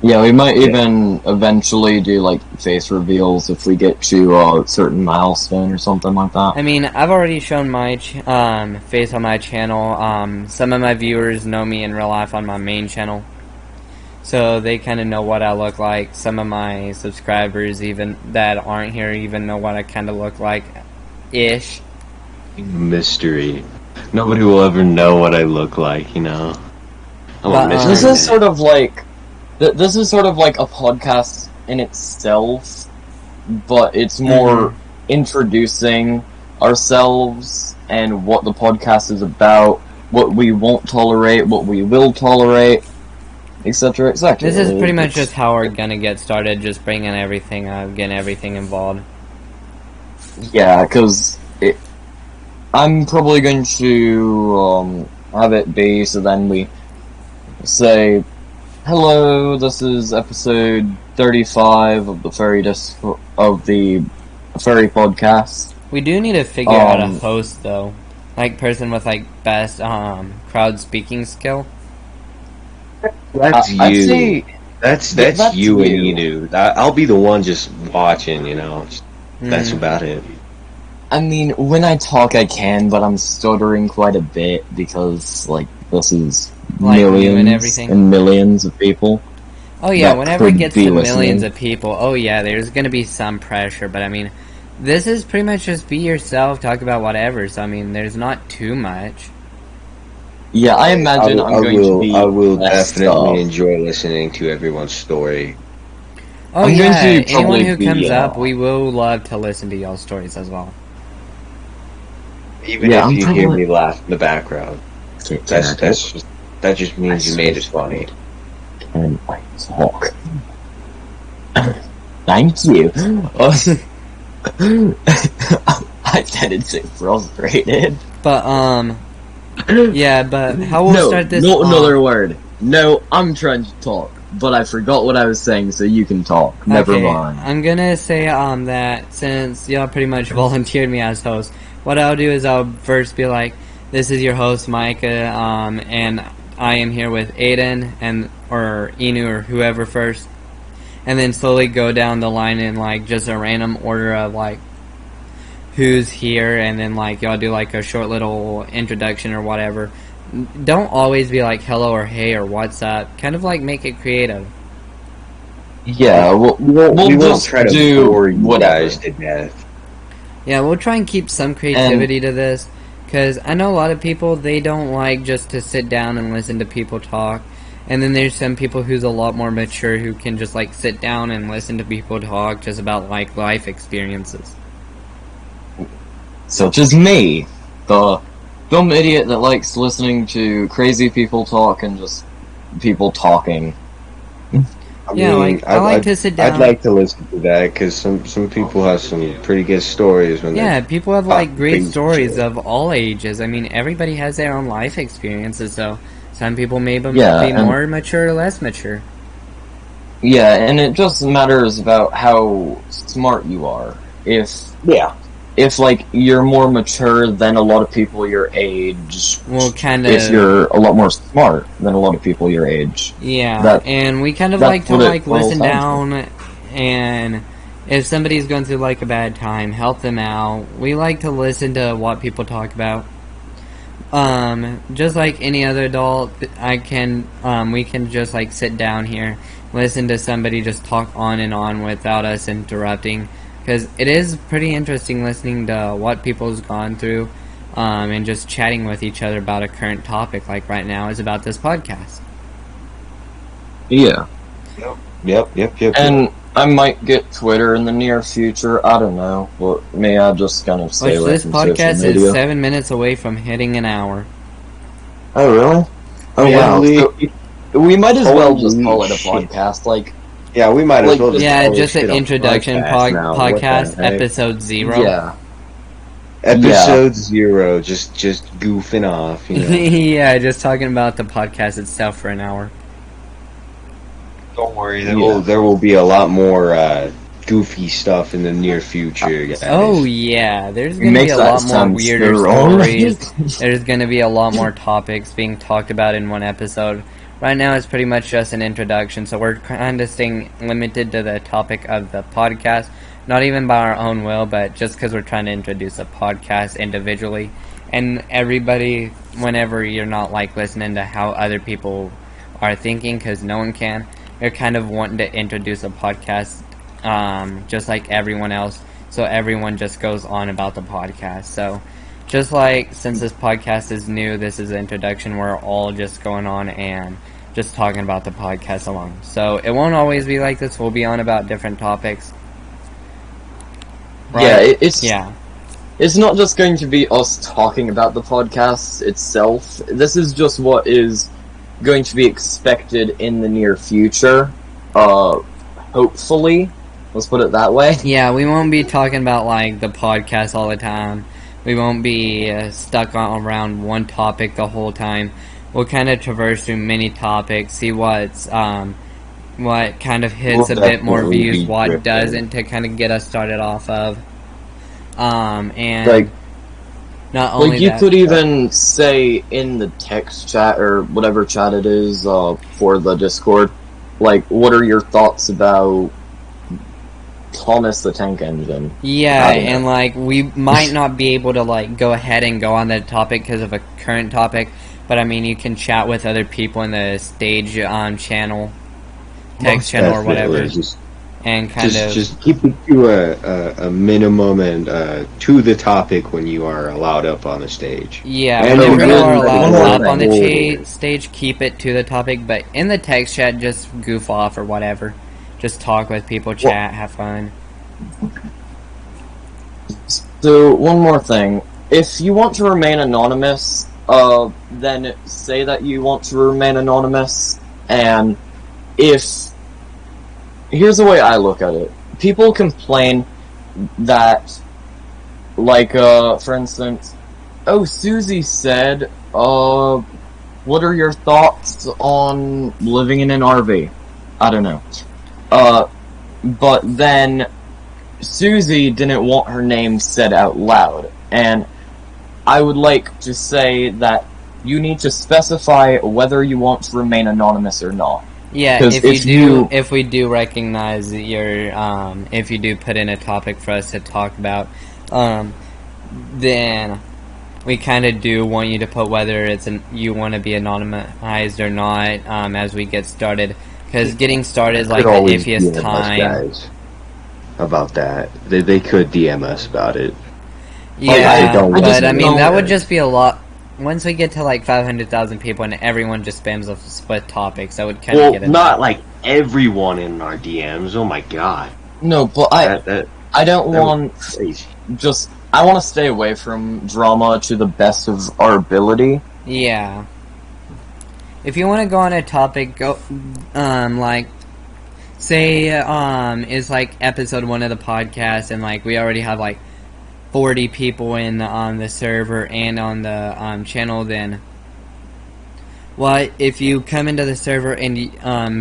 Yeah, we might even eventually do like face reveals if we get to a certain milestone or something like that. I mean, I've already shown my face on my channel. Some of my viewers know me in real life on my main channel, so they kind of know what I look like. Some of my subscribers, even that aren't here, even know what I kind of look like, ish. Mystery. Nobody will ever know what I look like, you know. This is sort of like this is sort of like a podcast in itself, but it's more introducing ourselves and what the podcast is about, what we won't tolerate, what we will tolerate, etc., etc. This is pretty much just how we're gonna get started, just bringing everything up, getting everything involved. Yeah, because I'm probably going to have it be so then we say Hello, this is episode 35 of the Furry Podcast. We do need to figure out a host though, like person with like best crowd speaking skill. That's you. That's you and you. I'll be the one just watching. That's about it. I mean, when I talk, I can, but I'm stuttering quite a bit because, like, this is like millions and millions of people. Oh yeah, whenever it gets to millions of people, oh yeah, there's gonna be some pressure. But I mean, this is pretty much just be yourself, talk about whatever. So I mean, there's not too much. Yeah, I imagine I will definitely enjoy listening to everyone's story. Oh yeah, anyone who comes up, we will love to listen to y'all's stories as well. Even if you hear me laugh in the background, that just means you made it funny. Can I talk? Thank you. I tended to frustrated. But yeah, but how we'll start this? No, another word. No, I'm trying to talk, but I forgot what I was saying, so you can talk. Never mind. I'm gonna say that since y'all pretty much volunteered me as host, what I'll do is I'll first be like, "This is your host, Micah, and I am here with Aiden or Inu or whoever first," and then slowly go down the line in like just a random order of like who's here, and then like y'all do like a short little introduction or whatever. Don't always be like hello or hey or what's up. Kind of like make it creative. Yeah, we'll just try to bore you guys to death. Yeah, we'll try and keep some creativity to this, because I know a lot of people, they don't like just to sit down and listen to people talk, and then there's some people who's a lot more mature who can just like sit down and listen to people talk just about like life experiences. Such as me, the dumb idiot that likes listening to crazy people talk and just people talking. I like to sit down. I'd like to listen to that because some people have some pretty good stories. People have like great stories of all ages. I mean, everybody has their own life experiences, so some people may be more mature or less mature. Yeah, and it just matters about how smart you are. If like you're more mature than a lot of people your age, if you're a lot more smart than a lot of people your age. Yeah, and we kind of like to like listen down, and if somebody's going through like a bad time, help them out. We like to listen to what people talk about. Just like any other adult, we can just like sit down here, listen to somebody just talk on and on without us interrupting. Because it is pretty interesting listening to what people's gone through, and just chatting with each other about a current topic, like right now is about this podcast. Yeah. Yep. And I might get Twitter in the near future. I don't know. But may I just kind of stay away from social media? This podcast is 7 minutes away from hitting an hour. Oh, really? Oh, wow. So we might as well just call it a podcast, like... Yeah, we might as well. Just an introduction podcast, episode 0. Yeah, episode 0. Just goofing off. Yeah, just talking about the podcast itself for an hour. Don't worry, there will be a lot more goofy stuff in the near future, guys. Oh yeah, there's gonna be a lot more weirder stories. There's gonna be a lot more topics being talked about in one episode. Right now it's pretty much just an introduction, so we're kind of staying limited to the topic of the podcast, not even by our own will, but just because we're trying to introduce a podcast individually. And everybody, whenever you're not like listening to how other people are thinking, because no one can, you're kind of wanting to introduce a podcast just like everyone else, so everyone just goes on about the podcast. So just like, since this podcast is new, this is an introduction, we're all just going on and just talking about the podcast alone. So it won't always be like this. We'll be on about different topics. Right? Yeah, it's not just going to be us talking about the podcast itself. This is just what is going to be expected in the near future. Hopefully. Let's put it that way. Yeah, we won't be talking about like the podcast all the time. We won't be stuck around one topic the whole time. we'll kind of traverse through many topics, see what's what kind of hits a bit more views, what doesn't, to kind of get us started off of. And like, not only you could even say in the text chat or whatever chat it is for the Discord, like, what are your thoughts about Thomas the Tank Engine? Yeah, and like, we might not be able to like go ahead and go on the topic because of a current topic, but I mean, you can chat with other people in the stage channel, text channel, or whatever, and just keep it to a minimum and to the topic when you are allowed up on the stage. Yeah, and when you are allowed up on the stage, keep it to the topic, but in the text chat, just goof off or whatever. Just talk with people, chat, have fun. So, one more thing. If you want to remain anonymous, then say that you want to remain anonymous, and here's the way I look at it. People complain that, like, for instance, oh, Susie said, what are your thoughts on living in an RV? I don't know. But then Susie didn't want her name said out loud, and I would like to say that you need to specify whether you want to remain anonymous or not. Yeah, if we do recognize your, if you do put in a topic for us to talk about, then we kind of do want you to put whether you want to be anonymized or not, as we get started. Because getting started is like the iffiest time. Guys about that. They could DM us about it. Yeah, but I mean, that would just be a lot. Once we get to like 500,000 people and everyone just spams us with topics, that would kind of get it. Well, not like everyone in our DMs. Oh my god. No, but I don't want... I want to stay away from drama to the best of our ability. Yeah. If you want to go on a topic, go, like, say, is like episode 1 of the podcast, and like we already have like 40 people on the server and on the channel, then what if you come into the server in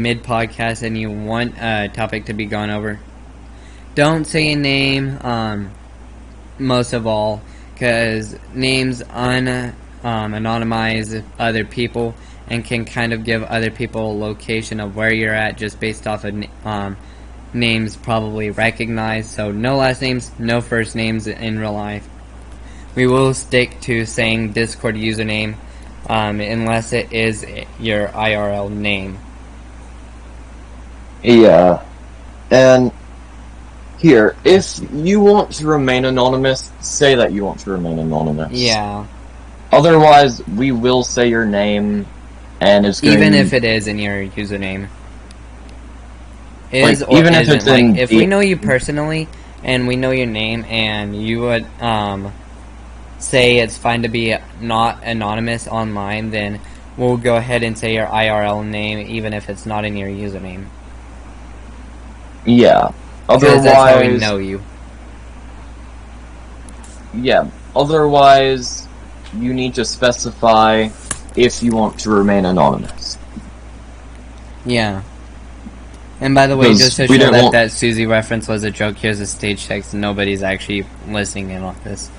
mid podcast and you want a topic to be gone over? Don't say a name, most of all, because names anonymize other people and can kind of give other people a location of where you're at just based off of names probably recognized. So no last names, no first names in real life. We will stick to saying Discord username unless it is your IRL name. Yeah. And here, if you want to remain anonymous, say that you want to remain anonymous. Yeah. Otherwise, we will say your name, and it's going even if it is in your username. Is like, or even isn't. If it's in if we know you personally, and we know your name, and you would say it's fine to be not anonymous online, then we'll go ahead and say your IRL name, even if it's not in your username. Yeah. Otherwise, that's how we know you. Yeah. Otherwise, you need to specify if you want to remain anonymous. Yeah. And by the way, just to show that Susie reference was a joke, here's a stage text. Nobody's actually listening in on this.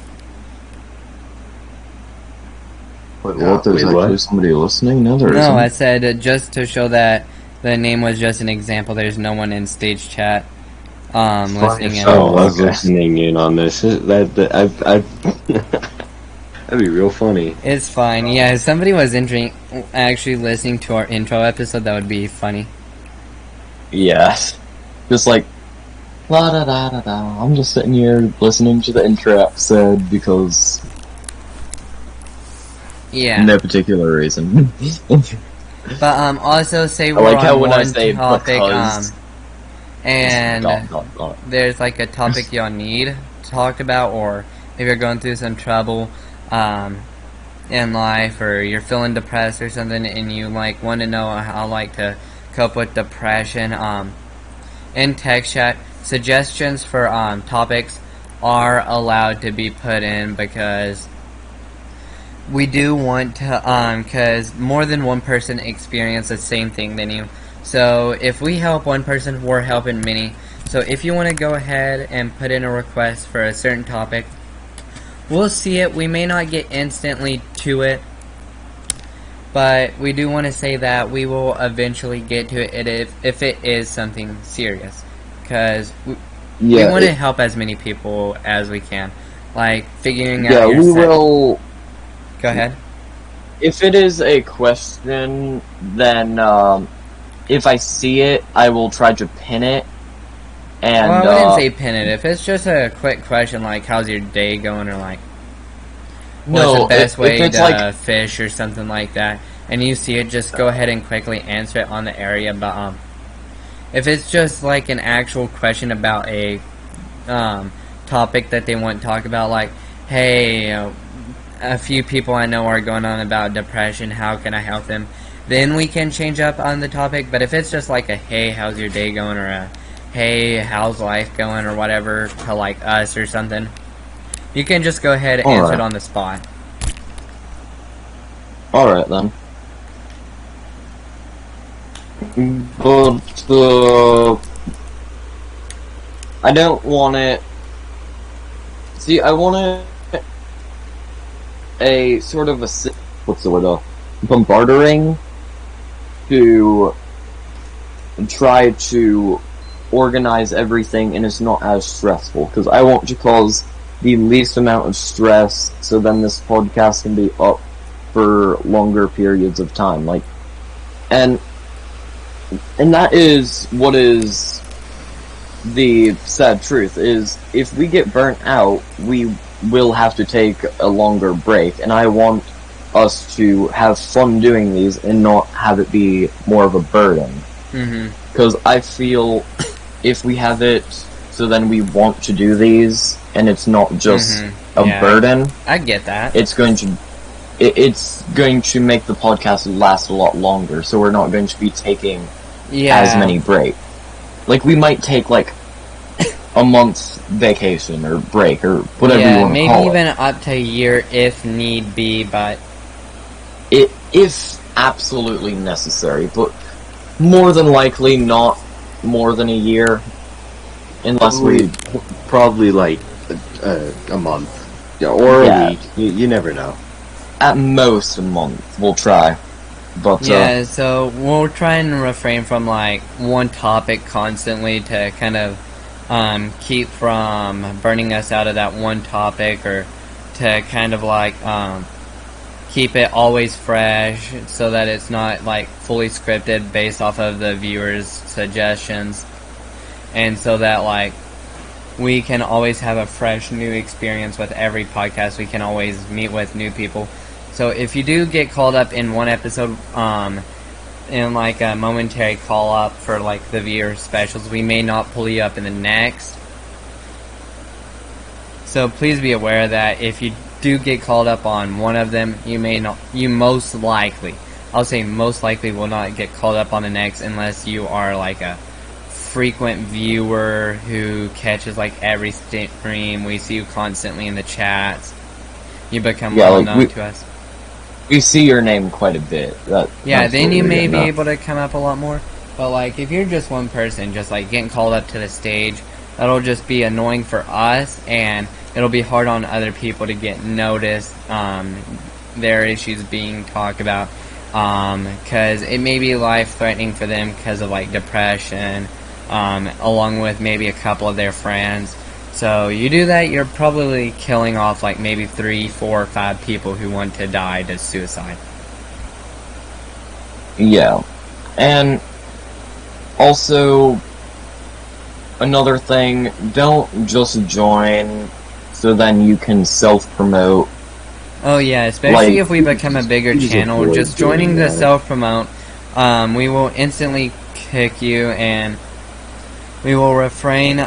Wait, what? There's actually somebody listening? No, there isn't. I said just to show that the name was just an example. There's no one in stage chat listening in. Oh, I was listening in on this. That'd be real funny. It's fine. Yeah, if somebody was actually listening to our intro episode, that would be funny. Yes. Just like, la da da da da. I'm just sitting here listening to the intro episode because. Yeah. No particular reason. But also say we're on one topic, and there's like a topic you'll need to talk about, or if you're going through some trouble in life, or you're feeling depressed or something, and you like want to know how like to cope with depression, in text chat, suggestions for topics are allowed to be put in, because we do want to, because more than one person experience the same thing than you. So if we help one person, we're helping many. So if you want to go ahead and put in a request for a certain topic, we'll see it. We may not get instantly to it, but we do want to say that we will eventually get to it if it is something serious. Because we want to help as many people as we can. Like figuring out your we will... Go ahead. If it is a question, then if I see it, I will try to pin it. And well, I wouldn't say pin it. If it's just a quick question like, how's your day going, or like, what's the best way to fish, or something like that, and you see it, just go ahead and quickly answer it on the area. But if it's just like an actual question about a topic that they want to talk about, like, hey, a few people I know are going on about depression, how can I help them? Then we can change up on the topic. But if it's just like a, hey, how's your day going, or a, hey, how's life going, or whatever, to like us or something, you can just go ahead and answer it on the spot. Alright then. But, I don't want it... See, I want a sort of a... What's the word? Bombarding to try to organize everything, and it's not as stressful, because I want to cause the least amount of stress, so then this podcast can be up for longer periods of time. Like, and that is what is the sad truth, is if we get burnt out, we will have to take a longer break, and I want us to have fun doing these and not have it be more of a burden. Because I feel if we have it so then we want to do these and it's not just a burden, I get that. It's going to make the podcast last a lot longer, so we're not going to be taking as many breaks. Like, we might take like a month's vacation or break or whatever you want to call it. Maybe even up to a year if need be, but if absolutely necessary, but more than likely not more than a year, unless probably like a month, or a week. You never know. At most a month, we'll try. But so we'll try and refrain from like one topic constantly to kind of keep from burning us out of that one topic, or to kind of like keep it always fresh, so that it's not like fully scripted based off of the viewers' suggestions, and so that like we can always have a fresh new experience with every podcast. We can always meet with new people. So if you do get called up in one episode, in like a momentary call up for like the viewer specials, we may not pull you up in the next. So please be aware that if you do get called up on one of them, you most likely will not get called up on the next, unless you are like a frequent viewer who catches like every stream. We see you constantly in the chats. You become well known to us. We see your name quite a bit. Then you may be able to come up a lot more. But like, if you're just one person, just like getting called up to the stage, that'll just be annoying for us, and it'll be hard on other people to get noticed, their issues being talked about, because it may be life-threatening for them because of like depression, along with maybe a couple of their friends. So you do that, you're probably killing off like maybe 3, 4, 5 people who want to die to suicide. Yeah. And also, another thing, don't just join so then you can self-promote. Oh yeah, especially if we become a bigger channel, just joining the self-promote, we will instantly kick you, and we will refrain,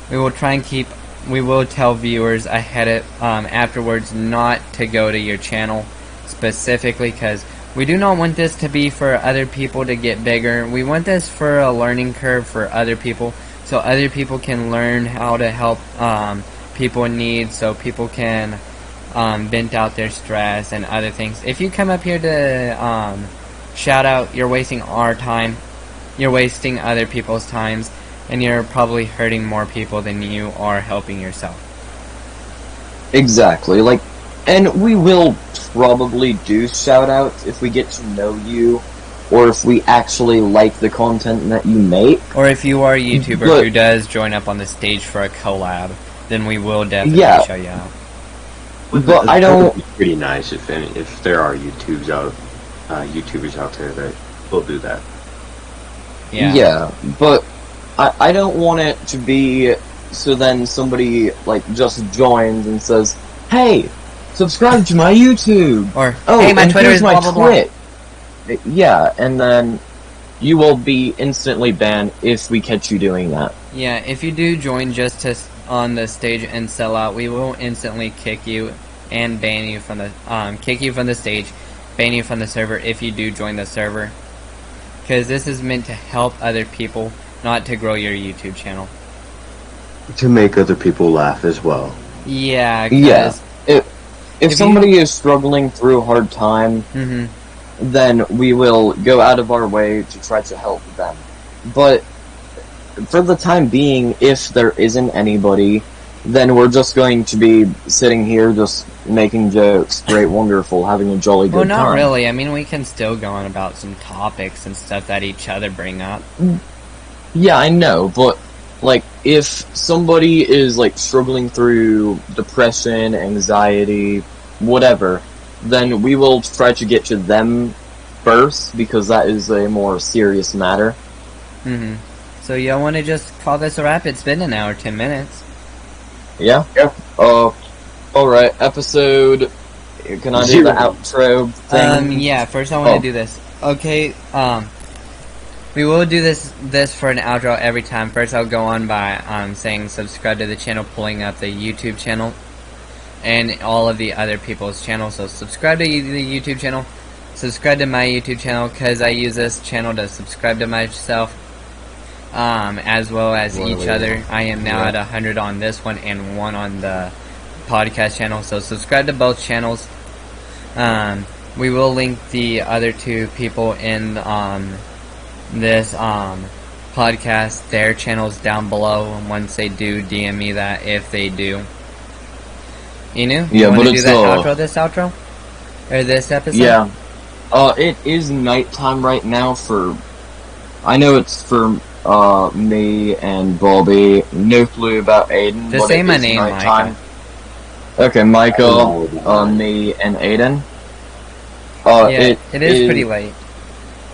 we will tell viewers ahead of, afterwards not to go to your channel specifically, because we do not want this to be for other people to get bigger. We want this for a learning curve for other people, so other people can learn how to help people in need, so people can vent out their stress and other things. If you come up here to shout out, you're wasting our time, you're wasting other people's times, and you're probably hurting more people than you are helping yourself. Exactly. Like, and we will probably do shout outs if we get to know you, or if we actually like the content that you make. Or if you are a YouTuber who does join up on the stage for a collab, then we will definitely show you out. But I don't. It would be pretty nice if there are YouTubers out there that will do that. Yeah. Yeah, but I don't want it to be so then somebody like just joins and says, "Hey, subscribe to my YouTube," or "Hey, my Twitter is my blah blah blah." Yeah, and then you will be instantly banned if we catch you doing that. Yeah, if you do join just to on the stage and sell out, we will instantly kick you and ban you from the stage, ban you from the server if you do join the server. Because this is meant to help other people, not to grow your YouTube channel. To make other people laugh as well. Yeah. Yeah. If somebody is struggling through a hard time, then we will go out of our way to try to help them. But for the time being, if there isn't anybody, then we're just going to be sitting here just making jokes. Great, wonderful, having a jolly good time. Well, not really. I mean, we can still go on about some topics and stuff that each other bring up. Yeah, I know, but like, if somebody is like struggling through depression, anxiety, whatever, then we will try to get to them first, because that is a more serious matter. So y'all want to just call this a wrap? It's been an hour, 10 minutes. Yeah? Yeah. Alright, episode... Can I do the outro thing? Yeah, first I want to do this. Okay, we will do this for an outro every time. First I'll go on by saying subscribe to the channel, pulling up the YouTube channel, and all of the other people's channels. So subscribe to the YouTube channel, subscribe to my YouTube channel, because I use this channel to subscribe to myself, as well as each other. I am now at 100 on this one and 1 on the podcast channel, so subscribe to both channels. We will link the other 2 people in this podcast, their channels down below, once they do DM me that, if they do. Inu, you want to do that this outro? Or this episode? Yeah. It is nighttime right now for... I know it's for me and Bobby. No clue about Aiden. Just say my name, Micah. Okay, Micah, me, and Aiden. It is pretty late.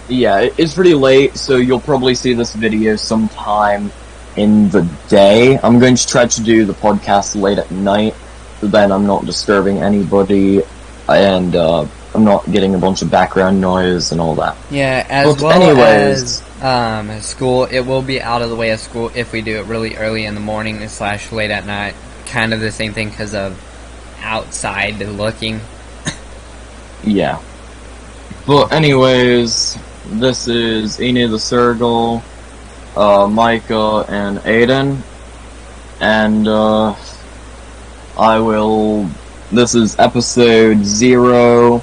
Yeah, it is pretty late, so you'll probably see this video sometime in the day. I'm going to try to do the podcast late at night, so then I'm not disturbing anybody, and I'm not getting a bunch of background noise and all that. Yeah, as well as school, it will be out of the way of school if we do it really early in the morning / late at night. Kind of the same thing because of outside looking. Yeah. But anyways, this is Inu the Sergal, Micah, and Aiden, and this is episode 0,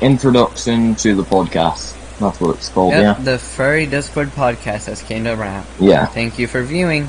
introduction to the podcast. That's what it's called, The Furry Discord podcast has came to wrap. Yeah. Thank you for viewing.